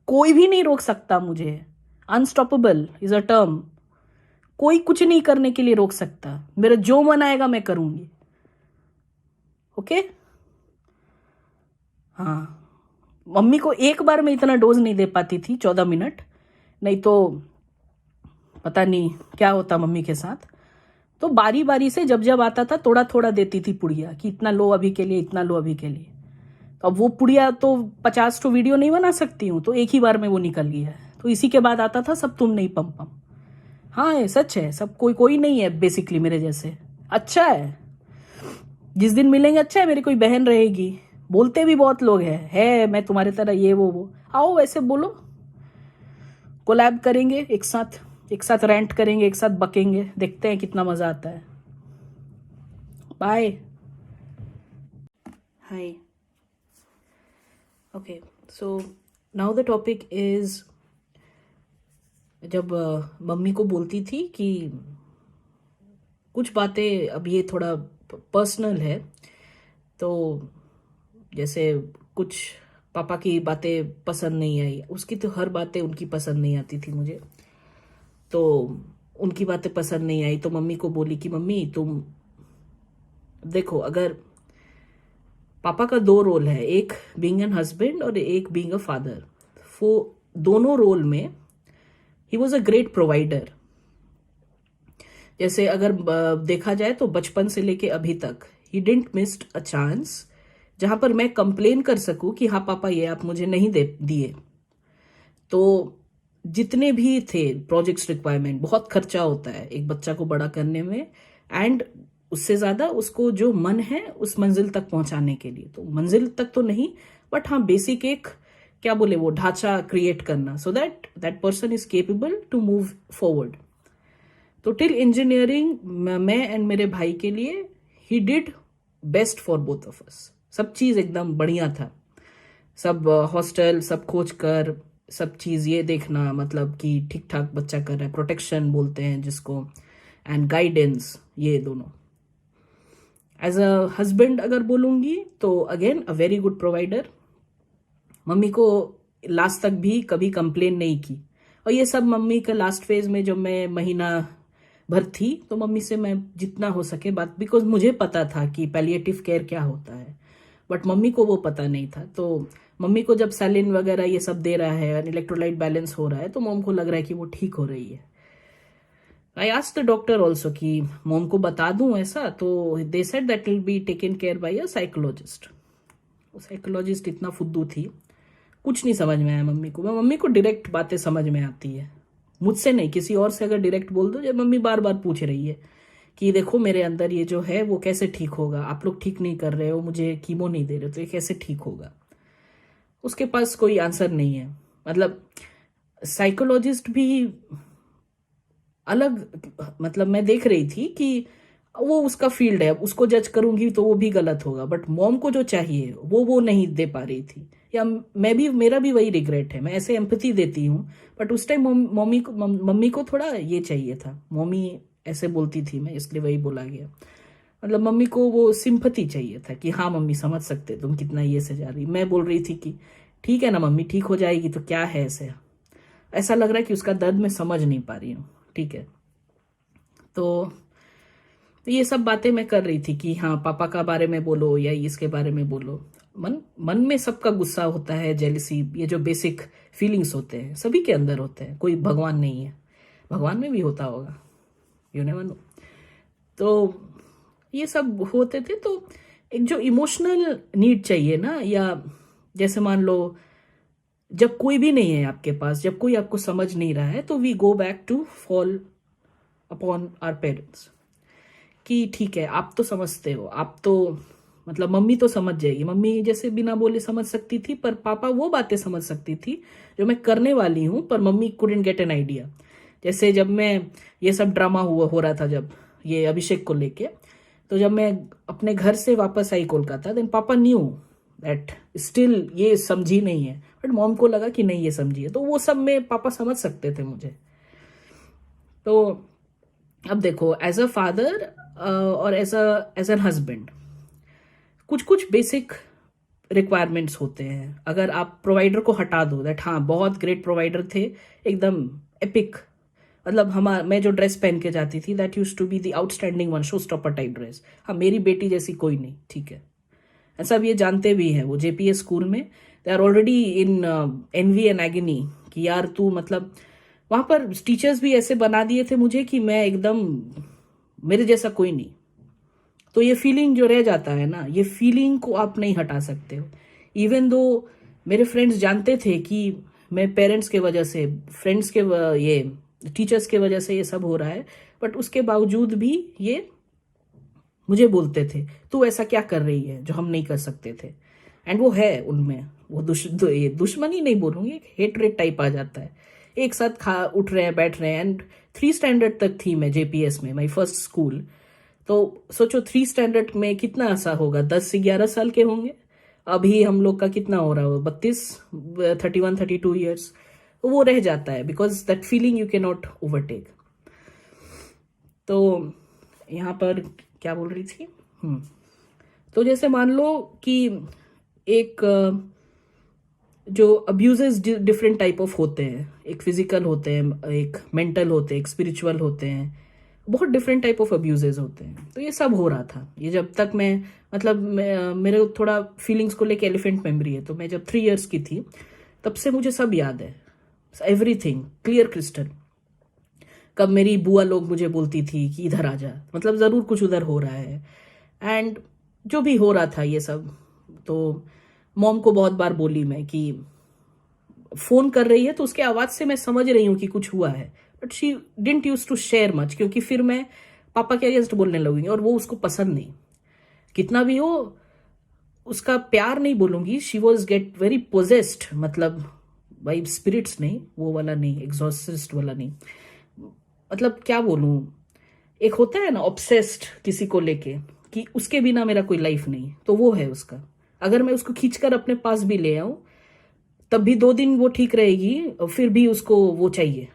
[SPEAKER 1] कोई भी नहीं रोक सकता मुझे। Unstoppable is a term. कोई कुछ नहीं करने के लिए रोक सकता, मेरा जो मन आएगा मैं करूंगी। ओके हाँ, मम्मी को एक बार में इतना डोज नहीं दे पाती थी, 14 मिनट, नहीं तो पता नहीं क्या होता मम्मी के साथ। तो बारी बारी से जब जब आता था थोड़ा थोड़ा देती थी पुड़िया, कि इतना लो अभी के लिए, इतना लो अभी के लिए। तो अब वो पुड़िया तो 50 तो वीडियो नहीं बना सकती हूँ, तो एक ही बार में वो निकल गया है। तो इसी के बाद आता था सब तुम नहीं पम पम। हाँ ये सच है, सब कोई नहीं है बेसिकली मेरे जैसे। अच्छा है, जिस दिन मिलेंगे अच्छा है, मेरी कोई बहन रहेगी। बोलते भी बहुत लोग है मैं तुम्हारे तरह ये वो। आओ वैसे बोलो, कोलैब करेंगे एक साथ रेंट करेंगे, एक साथ बकेंगे, देखते हैं कितना मजा आता है। Bye. Hi. Okay, so now the topic is, जब मम्मी को बोलती थी कि कुछ बातें, अब ये थोड़ा पर्सनल है, तो जैसे कुछ पापा की बातें पसंद नहीं आई, उसकी तो हर बातें उनकी पसंद नहीं आती थी मुझे, तो उनकी बातें पसंद नहीं आई। तो मम्मी को बोली कि मम्मी तुम देखो, अगर पापा का 2 रोल है, एक बीइंग एन हस्बैंड और एक बीइंग अ फादर, वो दोनों रोल में he was a great provider. जैसे अगर देखा जाए तो बचपन से लेके अभी तक he didn't missed a chance जहां पर मैं कंप्लेन कर सकूं कि हाँ पापा ये आप मुझे नहीं दे दिए। तो जितने भी थे प्रोजेक्ट्स रिक्वायरमेंट, बहुत खर्चा होता है एक बच्चा को बड़ा करने में, एंड उससे ज्यादा उसको जो मन है उस मंजिल तक पहुंचाने के लिए, तो मंजिल तक तो नहीं बट हाँ बेसिक एक क्या बोले वो ढांचा क्रिएट करना, so that that person is capable to move forward. तो टिल इंजीनियरिंग मैं एंड मेरे भाई के लिए ही did best for both of us. सब चीज एकदम बढ़िया था, सब हॉस्टल सब खोज कर, सब चीज ये देखना मतलब कि ठीक ठाक बच्चा कर रहा है, प्रोटेक्शन बोलते हैं जिसको, एंड गाइडेंस, ये दोनों। एज अ हस्बैंड अगर बोलूंगी तो again a very good provider. Mummy को लास्ट तक भी कभी कंप्लेन नहीं की, और ये सब मम्मी का लास्ट फेज में जब मैं महीना भर थी तो मम्मी से मैं जितना हो सके बात, बिकॉज मुझे पता था कि पैलिएटिव केयर क्या होता है, बट मम्मी को वो पता नहीं था। तो मम्मी को जब सैलिन वगैरह ये सब दे रहा है, इलेक्ट्रोलाइट बैलेंस हो रहा है, तो मॉम को लग रहा है कि वो ठीक हो रही है। I asked the doctor also कि मॉम को बता दूं ऐसा, तो they said that will be taken care by a psychologist. Psychologist इतना फुद्दू थी, कुछ नहीं समझ में आया मम्मी को। मम्मी को डायरेक्ट बातें समझ में आती है, मुझसे नहीं, किसी और से अगर डायरेक्ट बोल दो, जब मम्मी बार बार पूछ रही है कि देखो मेरे अंदर ये जो है वो कैसे ठीक होगा, आप लोग ठीक नहीं कर रहे हो, मुझे कीमो नहीं दे रहे, तो ये कैसे ठीक होगा, उसके पास कोई आंसर नहीं है। मतलब साइकोलॉजिस्ट भी अलग, मतलब मैं देख रही थी कि वो उसका फील्ड है, उसको जज करूंगी तो वो भी गलत होगा, बट मॉम को जो चाहिए वो नहीं दे पा रही थी। या मैं भी, मेरा भी वही रिग्रेट है, मैं ऐसे एम्पैथी देती हूँ, बट उस टाइम मम्मी को थोड़ा ये चाहिए था, मम्मी ऐसे बोलती थी, मैं इसलिए वही बोला गया। मतलब मम्मी को वो सिंपथी चाहिए था कि हाँ मम्मी समझ सकते तुम कितना ये से जा रही। मैं बोल रही थी कि ठीक है ना मम्मी, ठीक हो जाएगी, तो क्या है ऐसे, ऐसा लग रहा है कि उसका दर्द मैं समझ नहीं पा रही हूँ, ठीक है। तो ये सब बातें मैं कर रही थी कि हाँ पापा का बारे में बोलो या इसके बारे में बोलो। मन में सबका गुस्सा होता है, जेलिसी, ये जो बेसिक फीलिंग्स होते हैं सभी के अंदर होते हैं, कोई भगवान नहीं है, भगवान में भी होता होगा, यू नेवर नो। तो ये सब होते थे। तो एक जो इमोशनल नीड चाहिए ना, या जैसे मान लो जब कोई भी नहीं है आपके पास, जब कोई आपको समझ नहीं रहा है, तो we go back to fall upon our parents कि ठीक है आप तो समझते हो, आप तो मतलब मम्मी तो समझ जाएगी, मम्मी जैसे बिना बोले समझ सकती थी, पर पापा वो बातें समझ सकती थी जो मैं करने वाली हूँ, पर mummy couldn't get an idea. जैसे जब मैं ये सब ड्रामा हो रहा था जब ये अभिषेक को लेके, तो जब मैं अपने घर से वापस आई कोलकाता, देन पापा न्यू दैट स्टिल ये समझी नहीं है, बट मॉम को लगा कि नहीं ये समझी है, तो वो सब में पापा समझ सकते थे मुझे। तो अब देखो, एज अ फादर और एज एन हस्बैंड कुछ कुछ बेसिक रिक्वायरमेंट्स होते हैं। अगर आप प्रोवाइडर को हटा दो, दैट हाँ बहुत ग्रेट प्रोवाइडर थे, एकदम एपिक, मतलब मैं जो ड्रेस पहन के जाती थी, that use to be the outstanding one, show stopper type dress. हाँ, मेरी बेटी जैसी कोई नहीं, ठीक है, ऐसा अब ये जानते भी हैं वो जेपीएस स्कूल में, they are already in envy and agony कि यार तू, मतलब वहां पर टीचर्स भी ऐसे बना दिए थे मुझे कि मैं एकदम, मेरे जैसा कोई नहीं। तो ये फीलिंग जो रह जाता है ना, ये फीलिंग को आप नहीं हटा सकते हो। इवन दो मेरे फ्रेंड्स जानते थे कि मैं पेरेंट्स के वजह से, फ्रेंड्स के ये टीचर्स के वजह से ये सब हो रहा है, बट उसके बावजूद भी ये मुझे बोलते थे तू ऐसा क्या कर रही है जो हम नहीं कर सकते थे। एंड वो है उनमें वो ये दुश्मनी नहीं बोलूंगी, एक हेटरेट टाइप आ जाता है। एक साथ खा उठ रहे हैं, बैठ रहे हैं। एंड 3 स्टैंडर्ड तक थी मैं जेपीएस में, माई फर्स्ट स्कूल। तो सोचो 3 स्टैंडर्ड में कितना ऐसा होगा, 10 से 11 साल के होंगे। अभी हम लोग का कितना हो रहा हो, 32, 31, 32 ईयर्स। वो रह जाता है, because that feeling you can not overtake. तो यहाँ पर क्या बोल रही थी, तो जैसे मान लो कि एक जो अब्यूजेस डिफरेंट टाइप ऑफ होते हैं, एक फिजिकल होते हैं, एक मेंटल होते हैं, एक स्पिरिचुअल होते हैं, बहुत डिफरेंट टाइप ऑफ अब्यूजेस होते हैं। तो ये सब हो रहा था, ये जब तक मैं, मतलब मेरे थोड़ा फीलिंग्स को लेके एलिफेंट मेमोरी है, तो मैं जब 3 इयर्स की थी तब से मुझे सब याद है, एवरीथिंग क्लियर क्रिस्टल। कब मेरी बुआ लोग मुझे बोलती थी कि इधर आ जा, मतलब जरूर कुछ उधर हो रहा है। एंड जो भी हो रहा था ये सब, तो मॉम को बहुत बार बोली मैं कि फोन कर रही है तो उसके आवाज से मैं समझ रही हूँ कि कुछ हुआ है, but she didn't use to share much, क्योंकि फिर मैं पापा के अगेंस्ट बोलने लगूंगी और वो उसको पसंद नहीं। कितना भी हो, उसका प्यार नहीं बोलूंगी, she was get very possessed, मतलब भाई स्पिरिट्स नहीं, वो वाला नहीं, एग्जॉर्सिस्ट वाला नहीं, मतलब क्या बोलूं, एक होता है ना ऑब्सेस्ड किसी को लेके कि उसके बिना मेरा कोई लाइफ नहीं, तो वो है उसका। अगर मैं उसको खींचकर अपने पास भी ले आऊं तब भी 2 दिन वो ठीक रहेगी, और फिर भी उसको वो चाहिए।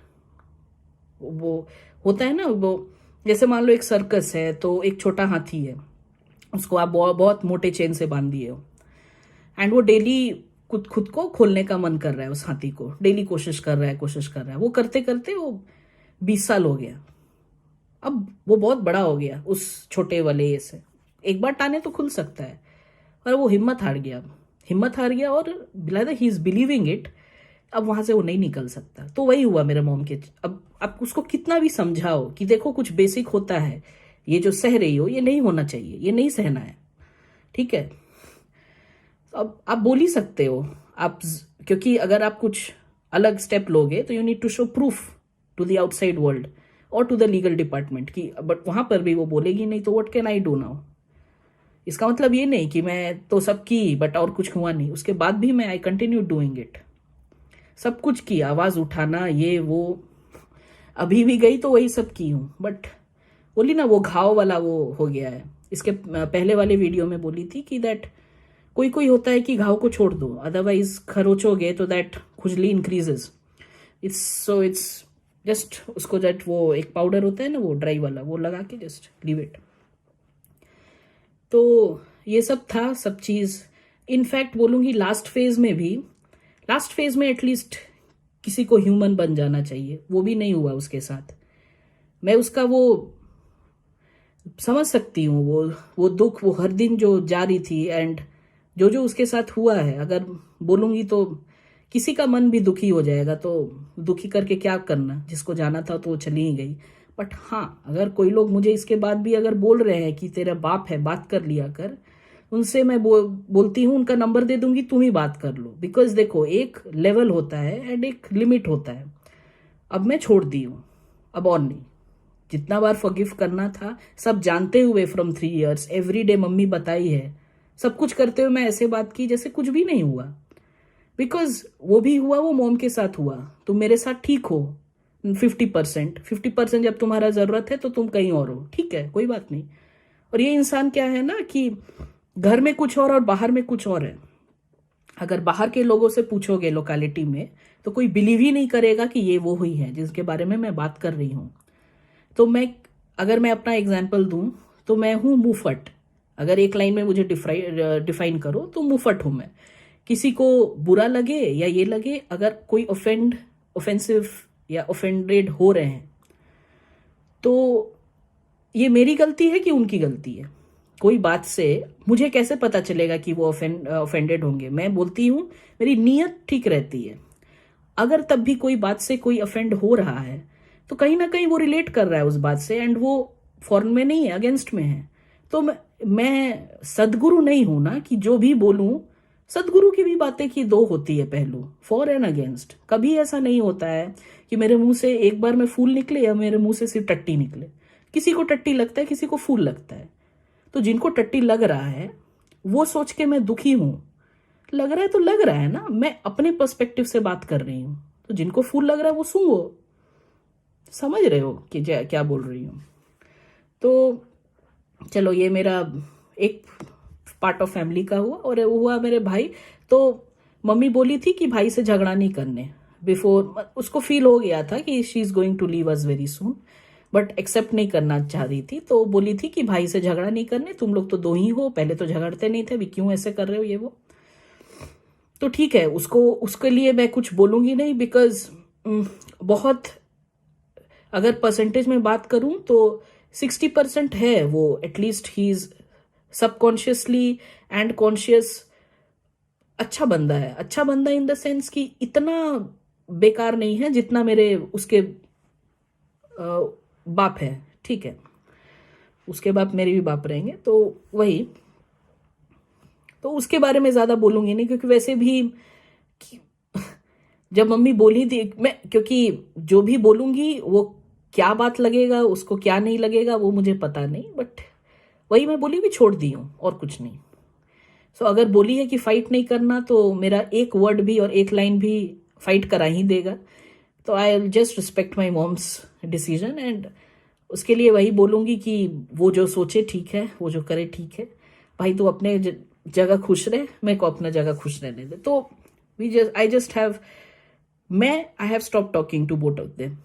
[SPEAKER 1] वो होता है ना, वो जैसे मान लो एक सर्कस है, तो एक छोटा हाथी है, उसको आप बहुत मोटे चेन से बांध दिए हो, एंड वो डेली खुद को खोलने का मन कर रहा है, उस हाथी को डेली कोशिश कर रहा है। वो करते करते वो 20 साल हो गया, अब वो बहुत बड़ा हो गया उस छोटे वाले ये से, एक बार टाने तो खुल सकता है, पर वो हिम्मत हार गया और बिलादा ही इज बिलीविंग इट, अब वहां से वो नहीं निकल सकता। तो वही हुआ मेरे मॉम के। अब आप उसको कितना भी समझाओ कि देखो कुछ बेसिक होता है, ये जो सह रही हो ये नहीं होना चाहिए, ये नहीं सहना है, ठीक है। अब आप बोल ही सकते हो आप, क्योंकि अगर आप कुछ अलग स्टेप लोगे तो you need to show proof to the outside world और टू द लीगल डिपार्टमेंट की, बट वहां पर भी वो बोलेगी नहीं, तो what can I do now. इसका मतलब ये नहीं कि मैं तो सब की बट और कुछ हुआ नहीं, उसके बाद भी मैं आई कंटिन्यू डूइंग इट, सब कुछ की, आवाज उठाना ये वो, अभी भी गई तो वही सब की हूं, बट बोली ना वो घाव वाला वो हो गया है। इसके पहले वाले वीडियो में बोली थी कि दैट कोई कोई होता है कि घाव को छोड़ दो, अदरवाइज खरोचोगे तो दैट खुजली इंक्रीजेस। इट्स जस्ट उसको, दैट वो एक पाउडर होता है ना वो ड्राई वाला, वो लगा के जस्ट लीव इट। तो ये सब था, सब चीज। इनफैक्ट बोलूंगी लास्ट फेज में एटलीस्ट किसी को ह्यूमन बन जाना चाहिए, वो भी नहीं हुआ उसके साथ। मैं उसका वो समझ सकती हूँ, वो दुख, वो हर दिन जो जा रही थी, एंड जो उसके साथ हुआ है, अगर बोलूंगी तो किसी का मन भी दुखी हो जाएगा, तो दुखी करके क्या करना, जिसको जाना था तो वो चली ही गई। बट हाँ, अगर कोई लोग मुझे इसके बाद भी अगर बोल रहे हैं कि तेरा बाप है, बात कर लिया कर, उनसे मैं बोलती हूँ, उनका नंबर दे दूंगी, तुम ही बात कर लो। बिकॉज देखो एक लेवल होता है एंड एक लिमिट होता है। अब मैं छोड़ दी हूँ, अब और नहीं। जितना बार फॉरगिव करना था, सब जानते हुए from 3 years every day mummy बताई है, सब कुछ करते हुए मैं ऐसे बात की जैसे कुछ भी नहीं हुआ। बिकॉज वो भी हुआ, वो मॉम के साथ हुआ, तुम मेरे साथ ठीक हो 50%, जब तुम्हारा जरूरत है तो तुम कहीं और हो, ठीक है, कोई बात नहीं। और ये इंसान क्या है ना कि घर में कुछ और बाहर में कुछ और है। अगर बाहर के लोगों से पूछोगे लोकेलिटी में, तो कोई बिलीव ही नहीं करेगा कि ये वो हुई है जिसके बारे में मैं बात कर रही हूँ। तो अगर मैं अपना एग्जाम्पल दूं तो मैं हूं मुफट। अगर एक लाइन में मुझे डिफाइन करो तो मुफट हूं मैं। किसी को बुरा लगे या ये लगे, अगर कोई ऑफेंसिव या ऑफेंडेड हो रहे हैं तो ये मेरी गलती है कि उनकी गलती है? कोई बात से मुझे कैसे पता चलेगा कि वो ऑफेंडेड होंगे? मैं बोलती हूँ, मेरी नीयत ठीक रहती है। अगर तब भी कोई बात से कोई अफेंड हो रहा है तो कहीं ना कहीं वो रिलेट कर रहा है उस बात से, एंड वो फॉरन में नहीं है, अगेंस्ट में है। तो मैं सदगुरु नहीं हूं ना कि जो भी बोलूं। सदगुरु की भी बातें की दो होती है पहलू, फॉर एंड अगेंस्ट। कभी ऐसा नहीं होता है कि मेरे मुंह से एक बार में फूल निकले या मेरे मुंह से सिर्फ टट्टी निकले। किसी को टट्टी लगता है, किसी को फूल लगता है। तो जिनको टट्टी लग रहा है वो सोच के मैं दुखी हूं। लग रहा है तो लग रहा है ना, मैं अपने पर्सपेक्टिव से बात कर रही हूं। तो जिनको फूल लग रहा है वो सूंघो। समझ रहे हो कि क्या बोल रही हूं? तो चलो, ये मेरा एक पार्ट ऑफ फैमिली का हुआ। और वो हुआ मेरे भाई। तो मम्मी बोली थी कि भाई से झगड़ा नहीं करने। बिफोर उसको फील हो गया था कि she is going to leave us very soon, but accept नहीं करना चाह रही थी। तो बोली थी कि भाई से झगड़ा नहीं करने, तुम लोग तो दो ही हो, पहले तो झगड़ते नहीं थे, अभी क्यों ऐसे कर रहे हो ये वो। तो ठीक है, उसके लिए मैं कुछ बोलूंगी नहीं, बिकॉज बहुत, अगर परसेंटेज में बात करूं तो 60% है वो। At least he is subconsciously and conscious अच्छा बंदा है। अच्छा बंदा इन द सेंस कि इतना बेकार नहीं है जितना मेरे उसके बाप है। ठीक है, उसके बाप मेरे भी बाप रहेंगे, तो वही। तो उसके बारे में ज्यादा बोलूंगी नहीं, क्योंकि वैसे भी जब मम्मी बोली थी, मैं क्योंकि जो भी बोलूंगी वो क्या बात लगेगा उसको, क्या नहीं लगेगा वो मुझे पता नहीं, बट वही मैं बोली भी छोड़ दी हूं और कुछ नहीं। सो अगर बोली है कि फाइट नहीं करना तो मेरा एक वर्ड भी और एक लाइन भी फाइट करा ही देगा। तो I just respect my mom's decision, and उसके लिए वही बोलूंगी कि वो जो सोचे ठीक है, वो जो करे ठीक है। भाई तू अपने जगह खुश रहे, मेरे को अपना जगह खुश रहने दे। तो I have stop talking to both of them.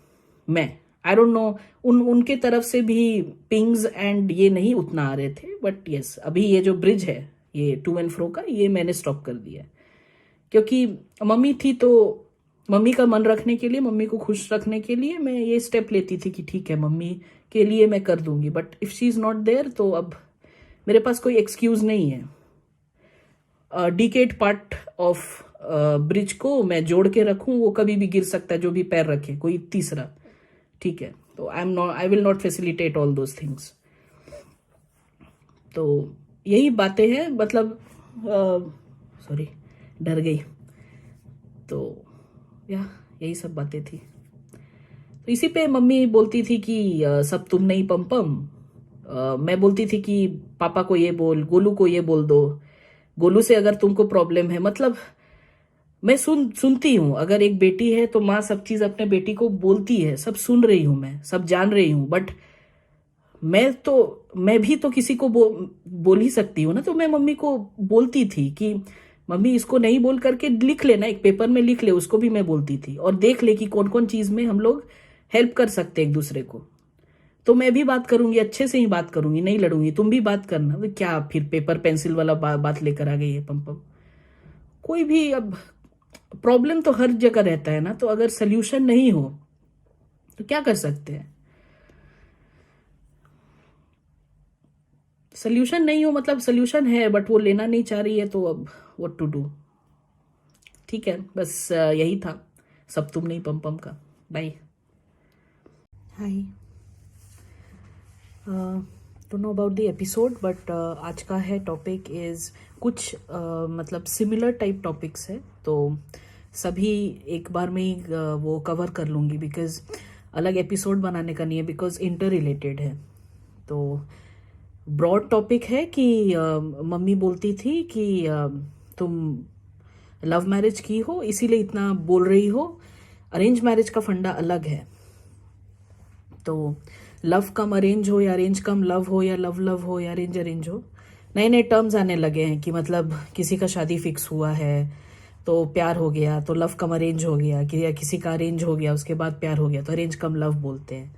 [SPEAKER 1] I don't know, उनके तरफ से भी पिंग्स एंड ये नहीं उतना आ रहे थे, बट यस, अभी ये जो ब्रिज है ये टू एंड फ्रो का, ये मैंने स्टॉप कर दिया। क्योंकि मम्मी थी तो मम्मी का मन रखने के लिए, मम्मी को खुश रखने के लिए मैं ये स्टेप लेती थी कि ठीक है मम्मी के लिए मैं कर दूंगी, but if she is not there तो अब मेरे पास कोई एक्सक्यूज नहीं है। डिकेड पार्ट ऑफ ब्रिज को मैं जोड़ के रखूं, वो कभी भी गिर सकता है, जो भी पैर रखे कोई तीसरा। ठीक है, तो I will not facilitate all those things. तो यही बातें हैं, मतलब सॉरी डर गई। तो यही सब बातें थी। तो इसी पे मम्मी बोलती थी कि सब तुम नहीं पम। मैं बोलती थी कि पापा को ये बोल, गोलू को ये बोल दो, गोलू से अगर तुमको प्रॉब्लम है। मतलब मैं सुनती हूँ, अगर एक बेटी है तो माँ सब चीज अपने बेटी को बोलती है, सब सुन रही हूं मैं, सब जान रही हूँ, बट मैं भी तो किसी को बोल ही सकती हूँ ना। तो मैं मम्मी को बोलती थी कि मम्मी इसको नहीं बोल करके लिख लेना, एक पेपर में लिख ले, उसको भी मैं बोलती थी, और देख ले कि कौन कौन चीज में हम लोग हेल्प कर सकते एक दूसरे को। तो मैं भी बात करूंगी, अच्छे से ही बात करूंगी, नहीं लड़ूंगी, तुम भी बात करना। तो क्या फिर पेपर पेंसिल वाला बात लेकर आ गई है पम। कोई भी, अब प्रॉब्लम तो हर जगह रहता है ना, तो अगर सोल्यूशन नहीं हो तो क्या कर सकते हैं? सोल्यूशन नहीं हो मतलब सोल्यूशन है, बट वो लेना नहीं चाह रही है, तो अब व्हाट टू डू। ठीक है, बस यही था सब तुम नहीं पम का। Bye. Hi, don't know about the episode, but आज का है टॉपिक इज कुछ मतलब सिमिलर टाइप टॉपिक्स है, तो सभी एक बार में ही वो कवर कर लूँगी, बिकॉज अलग एपिसोड बनाने का नहीं है, बिकॉज इंटर रिलेटेड है। तो ब्रॉड टॉपिक है कि मम्मी बोलती थी कि तुम लव मैरिज की हो इसीलिए इतना बोल रही हो, अरेंज मैरिज का फंडा अलग है। तो लव कम अरेंज हो या अरेंज कम लव हो, या लव हो या अरेंज हो, नए नए टर्म्स आने लगे हैं कि मतलब किसी का शादी फिक्स हुआ है तो प्यार हो गया तो लव कम अरेंज हो गया, कि या किसी का अरेंज हो गया उसके बाद प्यार हो गया तो अरेंज कम लव बोलते हैं।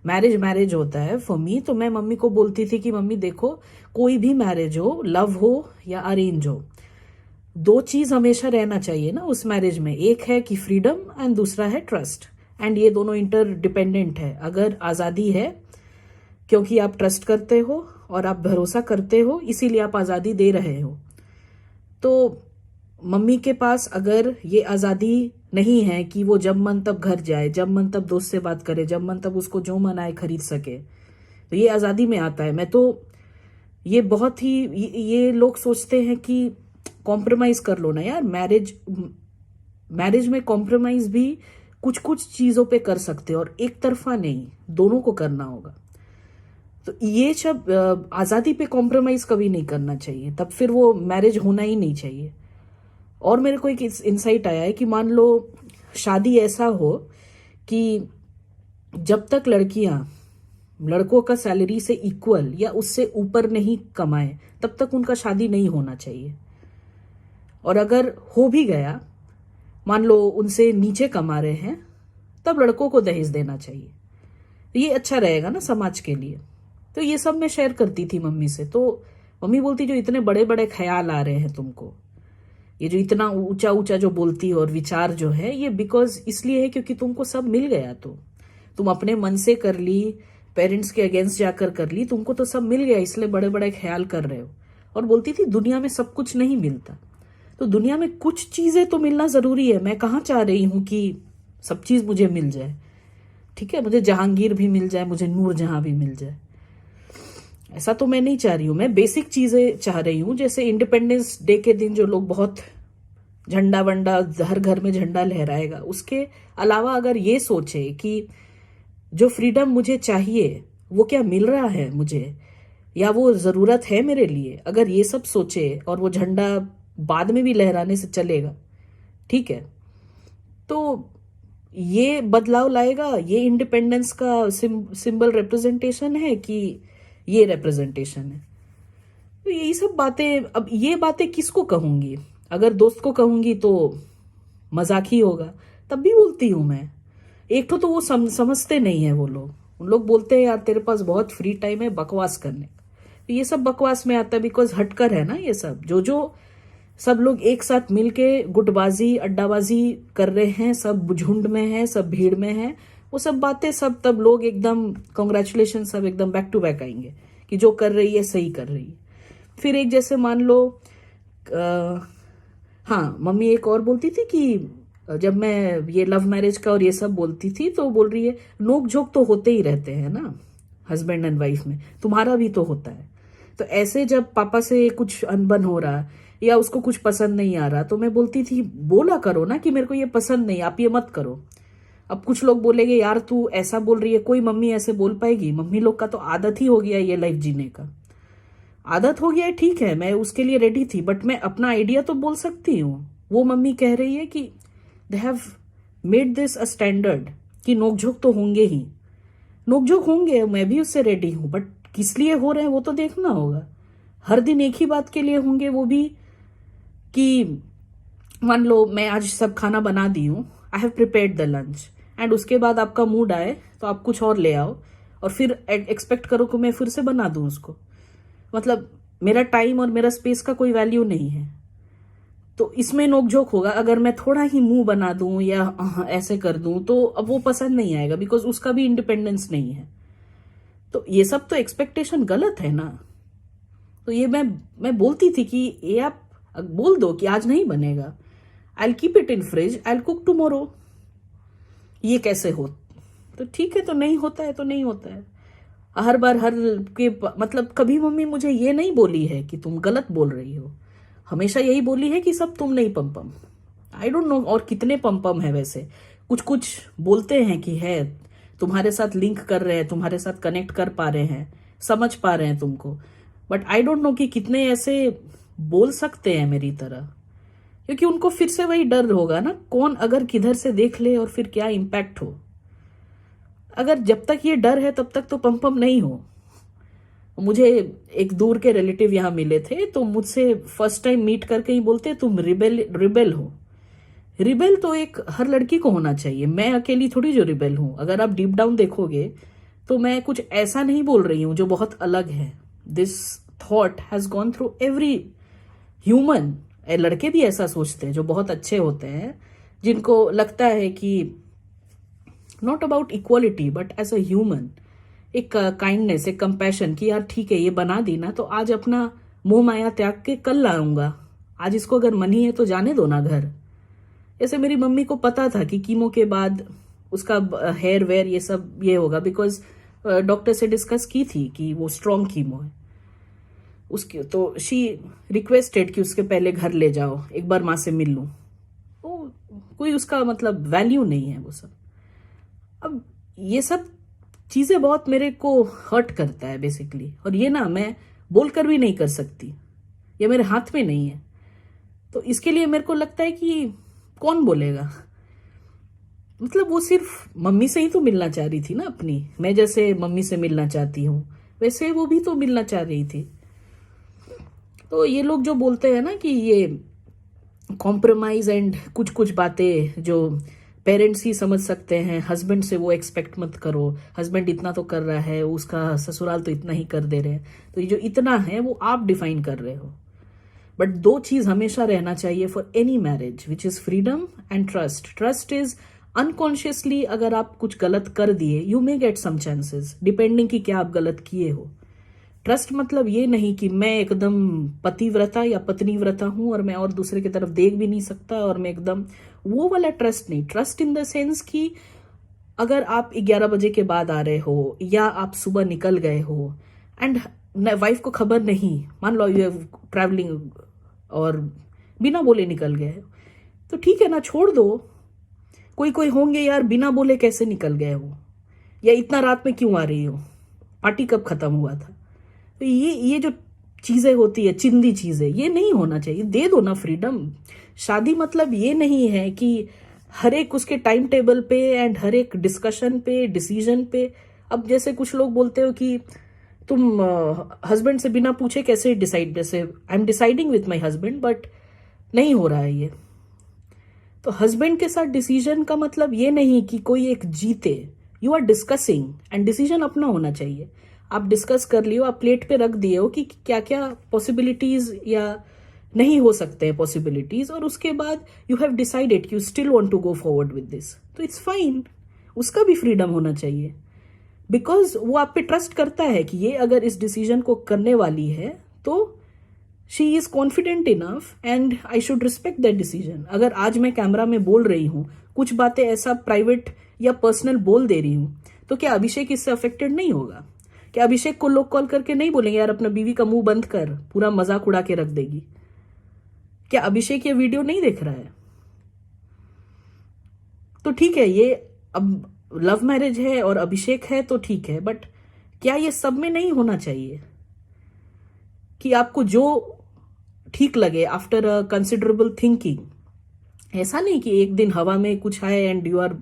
[SPEAKER 1] मैरिज मैरिज होता है फॉर मी। तो मैं मम्मी को बोलती थी कि मम्मी देखो, कोई भी मैरिज हो, लव हो या अरेंज हो, दो चीज हमेशा रहना चाहिए ना उस मैरिज में। एक है कि फ्रीडम एंड दूसरा है ट्रस्ट। एंड ये दोनों इंटर डिपेंडेंट है। अगर आजादी है क्योंकि आप ट्रस्ट करते हो और आप भरोसा करते हो, इसीलिए आप आजादी दे रहे हो। तो मम्मी के पास अगर ये आजादी नहीं है कि वो जब मन तब घर जाए, जब मन तब दोस्त से बात करे, जब मन तब उसको जो मन आए खरीद सके, तो ये आजादी में आता है। मैं तो ये बहुत ही ये लोग सोचते हैं कि कॉम्प्रोमाइज कर लो ना यार। मैरिज में कॉम्प्रोमाइज भी कुछ कुछ चीजों पे कर सकते हो और एक तरफा नहीं, दोनों को करना होगा। तो ये सब आजादी पे कॉम्प्रोमाइज कभी नहीं करना चाहिए, तब फिर वो मैरिज होना ही नहीं चाहिए। और मेरे को एक इंसाइट आया है कि मान लो शादी ऐसा हो कि जब तक लड़कियां लड़कों का सैलरी से इक्वल या उससे ऊपर नहीं कमाए, तब तक उनका शादी नहीं होना चाहिए। और अगर हो भी गया, मान लो उनसे नीचे कमा रहे हैं, तब लड़कों को दहेज देना चाहिए। ये अच्छा रहेगा ना समाज के लिए। तो ये सब मैं शेयर करती थी मम्मी से। तो मम्मी बोलती जो इतने बड़े बड़े ख्याल आ रहे हैं तुमको, ये जो इतना ऊंचा ऊंचा जो बोलती हो और विचार जो है, ये बिकॉज इसलिए है क्योंकि तुमको सब मिल गया। तो तुम अपने मन से कर ली, पेरेंट्स के अगेंस्ट जाकर कर ली, तुमको तो सब मिल गया, इसलिए बड़े बड़े ख्याल कर रहे हो। और बोलती थी दुनिया में सब कुछ नहीं मिलता, तो दुनिया में कुछ चीजें तो मिलना जरूरी है। मैं कहाँ चाह रही हूं कि सब चीज मुझे मिल जाए, ठीक है, मुझे जहांगीर भी मिल जाए, मुझे नूरजहां भी मिल जाए, ऐसा तो मैं नहीं चाह रही हूं। मैं बेसिक चीजें चाह रही हूं, जैसे इंडिपेंडेंस डे के दिन जो लोग बहुत झंडा वंडा, हर घर में झंडा लहराएगा, उसके अलावा अगर ये सोचे कि जो फ्रीडम मुझे चाहिए वो क्या मिल रहा है मुझे, या वो जरूरत है मेरे लिए, अगर ये सब सोचे और वो झंडा बाद में भी लहराने से चलेगा, ठीक है, तो ये बदलाव लाएगा। ये इंडिपेंडेंस का सिंबल रिप्रेजेंटेशन है कि ये रिप्रेजेंटेशन है। तो यही सब बातें, अब ये बातें किसको कहूंगी? अगर दोस्त को कहूंगी तो मजाक ही होगा, तब भी बोलती हूं मैं। एक तो वो समझते नहीं है वो लोग। उन लोग बोलते हैं यार तेरे पास बहुत फ्री टाइम है बकवास करने का। तो ये सब बकवास में आता है बिकॉज हटकर है ना ये सब। जो सब लोग एक साथ मिलके गुटबाजी अड्डाबाजी कर रहे हैं, सब झुंड में है, सब भीड़ में है, वो सब बातें सब तब लोग एकदम कॉन्ग्रेचुलेशन सब एकदम बैक टू बैक आएंगे कि जो कर रही है सही कर रही है। फिर एक जैसे मान लो हाँ, मम्मी एक और बोलती थी कि जब मैं ये लव मैरिज का और ये सब बोलती थी तो बोल रही है नोक झोंक तो होते ही रहते हैं ना हस्बैंड एंड वाइफ में, तुम्हारा भी तो होता है। तो ऐसे जब पापा से कुछ अनबन हो रहा या उसको कुछ पसंद नहीं आ रहा, तो मैं बोलती थी बोला करो ना कि मेरे को ये पसंद नहीं, आप ये मत करो। अब कुछ लोग बोलेंगे यार तू ऐसा बोल रही है, कोई मम्मी ऐसे बोल पाएगी? मम्मी लोग का तो आदत ही हो गया ये लाइफ जीने का, आदत हो गया है, ठीक है, मैं उसके लिए रेडी थी, बट मैं अपना आइडिया तो बोल सकती हूँ। वो मम्मी कह रही है कि they have made this a standard कि नोकझोंक तो होंगे ही, नोकझोंक होंगे, मैं भी उससे रेडी हूं, बट किस लिए हो रहे हैं वो तो देखना होगा। हर दिन एक ही बात के लिए होंगे, वो भी कि मान लो मैं आज सब खाना बना दी हूँ, I have prepared the lunch, and उसके बाद आपका मूड आए तो आप कुछ और ले आओ और फिर एक्सपेक्ट करो कि मैं फिर से बना दूं उसको। मतलब मेरा टाइम और मेरा स्पेस का कोई वैल्यू नहीं है। तो इसमें नोकझोंक होगा। अगर मैं थोड़ा ही मुंह बना दूं या ऐसे कर दूं तो अब वो पसंद नहीं आएगा, बिकॉज उसका भी इंडिपेंडेंस नहीं है। तो ये सब तो एक्सपेक्टेशन गलत है ना। तो ये मैं बोलती थी कि ये आप बोल दो कि आज नहीं बनेगा, I keep it in fridge, I cook tomorrow. ये कैसे हो? तो ठीक है, तो नहीं होता है तो नहीं होता है। हर बार हर के मतलब कभी मम्मी मुझे ये नहीं बोली है कि तुम गलत बोल रही हो, हमेशा यही बोली है कि सब तुम नहीं पम्पम। आई डोंट नो और कितने पम्पम है वैसे, कुछ कुछ बोलते हैं कि है तुम्हारे साथ लिंक कर रहे हैं, तुम्हारे साथ कनेक्ट कर पा रहे हैं, समझ पा रहे हैं तुमको, बट आई डोंट नो कि कितने ऐसे बोल सकते हैं मेरी तरह। क्योंकि उनको फिर से वही डर होगा ना, कौन अगर किधर से देख ले और फिर क्या इम्पैक्ट हो। अगर जब तक ये डर है तब तक तो पम्पम नहीं हो। मुझे एक दूर के रिलेटिव यहाँ मिले थे, तो मुझसे फर्स्ट टाइम मीट करके ही बोलते तुम रिबेल हो। रिबेल तो एक हर लड़की को होना चाहिए, मैं अकेली थोड़ी जो रिबेल हूं। अगर आप डीप डाउन देखोगे तो मैं कुछ ऐसा नहीं बोल रही हूं जो बहुत अलग है. This thought has gone through every human. लड़के भी ऐसा सोचते हैं जो बहुत अच्छे होते हैं, जिनको लगता है कि not about equality but as a human, एक काइंडनेस, एक कंपैशन कि यार ठीक है ये बना दी ना, तो आज अपना मोह माया त्याग के कल लाऊंगा. आज इसको अगर मनी है तो जाने दो ना घर. ऐसे मेरी मम्मी को पता था कि कीमो के बाद उसका हेयर वेयर ये सब ये होगा, बिकॉज डॉक्टर से डिस्कस की थी कि वो स्ट्रॉन्ग कीमो है उसकी. तो शी रिक्वेस्टेड कि उसके पहले घर ले जाओ, एक बार माँ से मिल लूं. तो कोई उसका मतलब वैल्यू नहीं है वो सब. अब ये सब चीजें बहुत मेरे को हर्ट करता है बेसिकली, और ये ना मैं बोलकर भी नहीं कर सकती, ये मेरे हाथ में नहीं है. तो इसके लिए मेरे को लगता है कि कौन बोलेगा. मतलब वो सिर्फ मम्मी से ही तो मिलना चाह रही थी ना अपनी. मैं जैसे मम्मी से मिलना चाहती हूँ वैसे वो भी तो मिलना चाह रही थी. तो ये लोग जो बोलते हैं ना कि ये कॉम्प्रोमाइज एंड कुछ कुछ बातें जो पेरेंट्स ही समझ सकते हैं, हस्बैंड से वो एक्सपेक्ट मत करो, हस्बैंड इतना तो कर रहा है, उसका ससुराल तो इतना ही कर दे रहे हैं. तो ये जो इतना है वो आप डिफाइन कर रहे हो. बट दो चीज हमेशा रहना चाहिए for any marriage, which is freedom and trust. Trust is unconsciously अगर आप कुछ गलत कर दिए, you may get some chances, depending कि क्या आप गलत किए हो. ट्रस्ट मतलब ये नहीं कि मैं एकदम पतिव्रता या पत्नीव्रता हूं और मैं और दूसरे की तरफ देख भी नहीं सकता, और मैं एकदम वो वाला ट्रस्ट नहीं. ट्रस्ट इन द सेंस कि अगर आप 11 बजे के बाद आ रहे हो या आप सुबह निकल गए हो एंड वाइफ को खबर नहीं, मान लो यू हैव ट्रैवलिंग और बिना बोले निकल गए, तो ठीक है ना, छोड़ दो. कोई कोई होंगे यार बिना बोले कैसे निकल गए हो, या इतना रात में क्यों आ रही हो, पार्टी कब खत्म हुआ था. तो ये जो चीजें होती है, चिंदी चीजें, ये नहीं होना चाहिए. दे दो ना फ्रीडम. शादी मतलब ये नहीं है कि हर एक उसके टाइम टेबल पे एंड हर एक डिस्कशन पे, डिसीजन पे. अब जैसे कुछ लोग बोलते हो कि तुम हस्बैंड से बिना पूछे कैसे डिसाइड, जैसे I am deciding with my husband but नहीं हो रहा है ये. तो हस्बैंड के साथ डिसीजन का मतलब ये नहीं कि कोई एक जीते. You are discussing and decision अपना होना चाहिए. आप डिस्कस कर लियो, आप प्लेट पे रख दिए हो कि क्या क्या पॉसिबिलिटीज या नहीं हो सकते हैं पॉसिबिलिटीज, और उसके बाद यू हैव डिसाइडेड कि you still want to go forward with this, तो इट्स फाइन. उसका भी फ्रीडम होना चाहिए, बिकॉज वो आप पे ट्रस्ट करता है कि ये अगर इस डिसीजन को करने वाली है तो she is confident enough and I should respect that decision. अगर आज मैं कैमरा में बोल रही हूं कुछ बातें ऐसा प्राइवेट या पर्सनल बोल दे रही हूं, तो क्या अभिषेक इससे अफेक्टेड नहीं होगा? क्या अभिषेक को लोग कॉल करके नहीं बोलेंगे यार अपना बीवी का मुंह बंद कर, पूरा मजाक उड़ा के रख देगी? क्या अभिषेक ये वीडियो नहीं देख रहा है? तो ठीक है, ये अब लव मैरिज है और अभिषेक है तो ठीक है, बट क्या ये सब में नहीं होना चाहिए कि आपको जो ठीक लगे आफ्टर अ कंसिडरेबल थिंकिंग? ऐसा नहीं कि एक दिन हवा में कुछ आए एंड यू आर,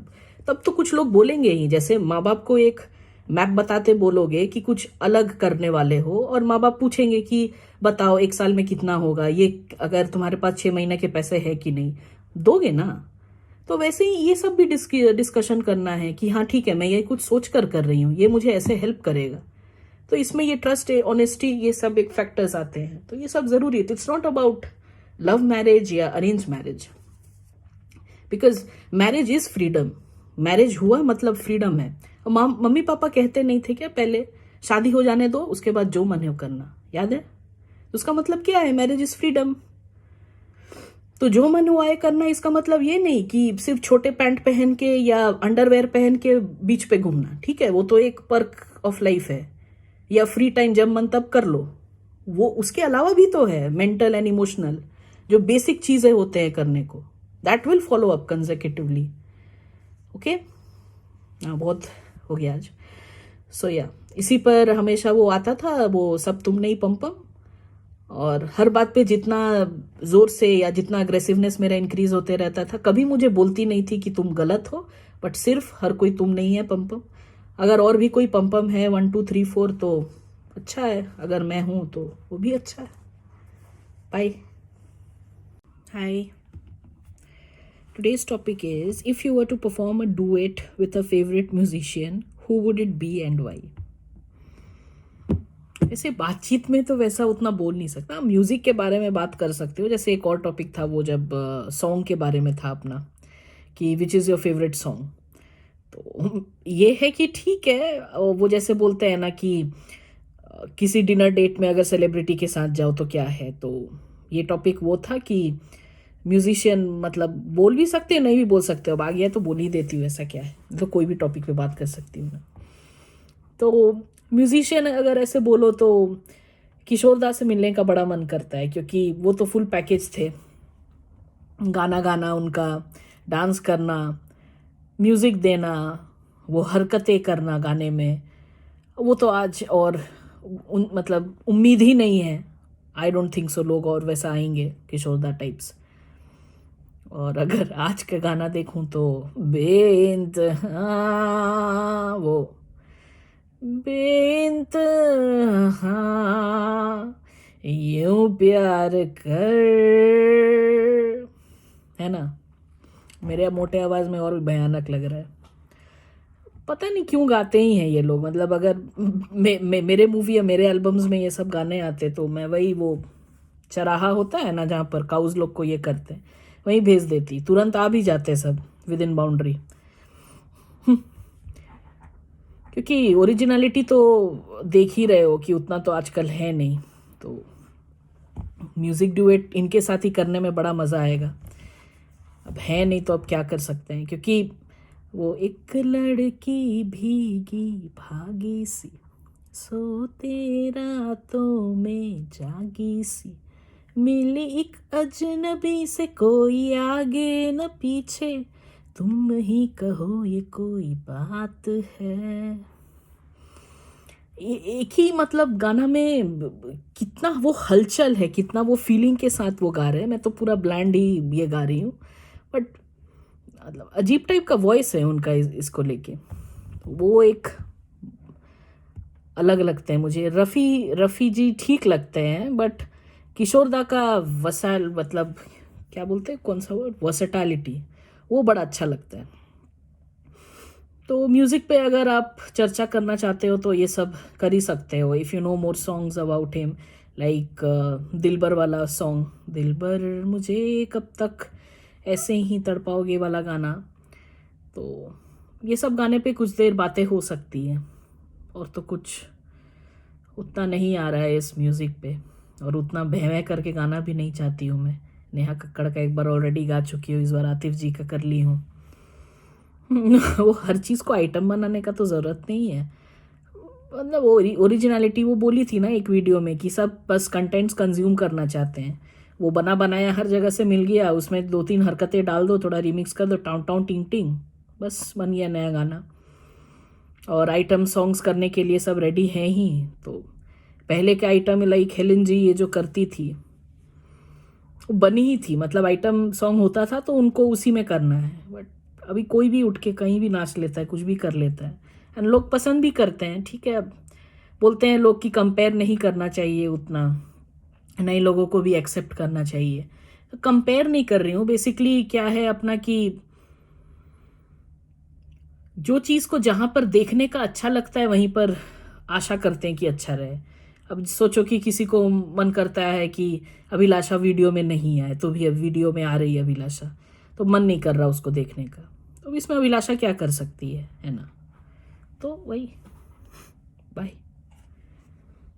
[SPEAKER 1] तब तो कुछ लोग बोलेंगे ही. जैसे माँ बाप को एक मैप बताते बोलोगे कि कुछ अलग करने वाले हो, और माँ बाप पूछेंगे कि बताओ 1 साल में कितना होगा, ये अगर तुम्हारे पास 6 महीने के पैसे है कि नहीं, दोगे ना? तो वैसे ही ये सब भी डिस्कशन करना है कि हाँ ठीक है, मैं ये कुछ सोच कर रही हूँ, ये मुझे ऐसे हेल्प करेगा. तो इसमें ये ट्रस्ट है, ऑनेस्टी, ये सब एक फैक्टर्स आते हैं, तो ये सब जरूरी है. It's not about love marriage या arrange marriage, because marriage is freedom. Marriage हुआ मतलब फ्रीडम है. मम्मी पापा कहते नहीं थे क्या पहले, शादी हो जाने दो उसके बाद जो मन हो करना, याद है? उसका मतलब क्या है? Marriage is freedom. तो जो मन हुआ है करना, इसका मतलब ये नहीं कि सिर्फ छोटे पैंट पहन के या अंडरवेयर पहन के बीच पे घूमना. ठीक है, वो तो एक पर्क ऑफ लाइफ है, या फ्री टाइम जब मन तब कर लो. वो उसके अलावा भी तो है मेंटल एंड इमोशनल, जो बेसिक चीजें होते हैं करने को, that will follow up consecutively. Okay, बहुत हो गया आज. सो या इसी पर हमेशा वो आता था, वो सब तुम नहीं पम, और हर बात पे जितना जोर से या जितना अग्रेसिवनेस मेरा इंक्रीज होते रहता था, कभी मुझे बोलती नहीं थी कि तुम गलत हो, बट सिर्फ हर कोई तुम नहीं है पम. अगर और भी कोई पम है 1 2 3 4 तो अच्छा है, अगर मैं हूं तो वो भी अच्छा है. Bye. Hi. Today's topic is, if you were to perform a duet with a favorite musician, who would it be and why? ऐसे बातचीत में तो वैसा उतना बोल नहीं सकता। म्यूजिक के बारे में बात कर सकते हो, जैसे एक और टॉपिक था वो जब सॉन्ग के बारे में था अपना, कि which is your favourite song. तो ये है कि ठीक है, वो जैसे बोलते हैं ना कि किसी डिनर डेट में अगर सेलिब्रिटी के साथ जाओ तो क्या है, तो ये टॉपिक वो था कि म्यूजिशियन मतलब बोल भी सकते हो नहीं भी बोल सकते हो, अब आ गया तो बोल ही देती हूँ, ऐसा क्या है, तो कोई भी टॉपिक पे बात कर सकती हूँ मैं। तो म्यूजिशियन अगर ऐसे बोलो तो किशोर दा से मिलने का बड़ा मन करता है, क्योंकि वो तो फुल पैकेज थे। गाना गाना उनका, डांस करना, म्यूज़िक देना, वो हरकतें करना गाने में, वो तो आज और मतलब उम्मीद ही नहीं है। आई डोंट थिंक सो लोग और वैसा आएंगे किशोर दा टाइप्स। और अगर आज का गाना देखूं तो बेइंतहा, वो बेइंतहा यूं प्यार कर, है ना। मेरे मोटे आवाज में और भी भयानक लग रहा है, पता नहीं क्यों गाते ही हैं ये लोग। मतलब अगर मेरे मूवी या मेरे एल्बम्स में ये सब गाने आते तो मैं वही, वो चराहा होता है ना जहाँ पर काउज लोग को ये करते हैं, वहीं भेज देती, तुरंत आ भी जाते सब विद इन बाउंड्री। क्योंकि ओरिजिनलिटी तो देख ही रहे हो कि उतना तो आजकल है नहीं, तो म्यूजिक डुएट इनके साथ ही करने में बड़ा मज़ा आएगा। अब है नहीं तो अब क्या कर सकते हैं, क्योंकि वो एक लड़की भीगी भागी सी, सोते रातों में जागी सी, मिली एक अजनबी से, कोई आगे न पीछे, तुम ही कहो ये कोई बात है। एक ही मतलब गाना में कितना वो हलचल है, कितना वो फीलिंग के साथ वो गा रहे हैं। मैं तो पूरा ब्लैंड ही ये गा रही हूँ, बट मतलब अजीब टाइप का वॉइस है उनका इसको लेके, वो एक अलग लगते हैं मुझे। रफ़ी जी ठीक लगते हैं, बट किशोर दा का वसाल मतलब क्या बोलते हैं, कौन सा वर्ड, वर्सेटैलिटी, वो बड़ा अच्छा लगता है। तो म्यूज़िक पे अगर आप चर्चा करना चाहते हो तो ये सब कर ही सकते हो। If you know more songs about him, like Dilbar वाला सॉन्ग, दिलबर मुझे कब तक ऐसे ही तड़पाओगे वाला गाना, तो ये सब गाने पे कुछ देर बातें हो सकती हैं। और तो कुछ उतना नहीं आ रहा है इस म्यूज़िक पे, और उतना भैं करके गाना भी नहीं चाहती हूँ मैं। नेहा कक्कड़ का एक बार ऑलरेडी गा चुकी हूँ, इस बार आतिफ जी का कर ली हूँ। वो हर चीज़ को आइटम बनाने का तो ज़रूरत नहीं है। मतलब वो ओरिजिनलिटी वो बोली थी ना एक वीडियो में कि सब बस कंटेंट्स कंज्यूम करना चाहते हैं। वो बना बनाया हर जगह से मिल गया, उसमें 2-3 हरकतें डाल दो, थोड़ा रिमिक्स कर दो, टाउन टाउन टिंग टिंग, बस बन गया नया गाना। और आइटम सॉन्ग्स करने के लिए सब रेडी हैं ही। तो पहले के आइटम लाइक हेलेन जी ये जो करती थी वो बनी ही थी, मतलब आइटम सॉन्ग होता था तो उनको उसी में करना है। बट अभी कोई भी उठ के कहीं भी नाच लेता है, कुछ भी कर लेता है, एंड लोग पसंद भी करते हैं। ठीक है, अब बोलते हैं लोग कि कंपेयर नहीं करना चाहिए उतना, नए लोगों को भी एक्सेप्ट करना चाहिए। तो कंपेयर नहीं कर रही हूँ, बेसिकली क्या है अपना कि जो चीज़ को जहाँ पर देखने का अच्छा लगता है वहीं पर आशा करते हैं कि अच्छा रहे। अब सोचो कि किसी को मन करता है कि अभिलाषा वीडियो में नहीं आए, तो भी अब वीडियो में आ रही है अभिलाषा, तो मन नहीं कर रहा उसको देखने का, तो इसमें अभिलाषा क्या कर सकती है ना। तो वही, बाय।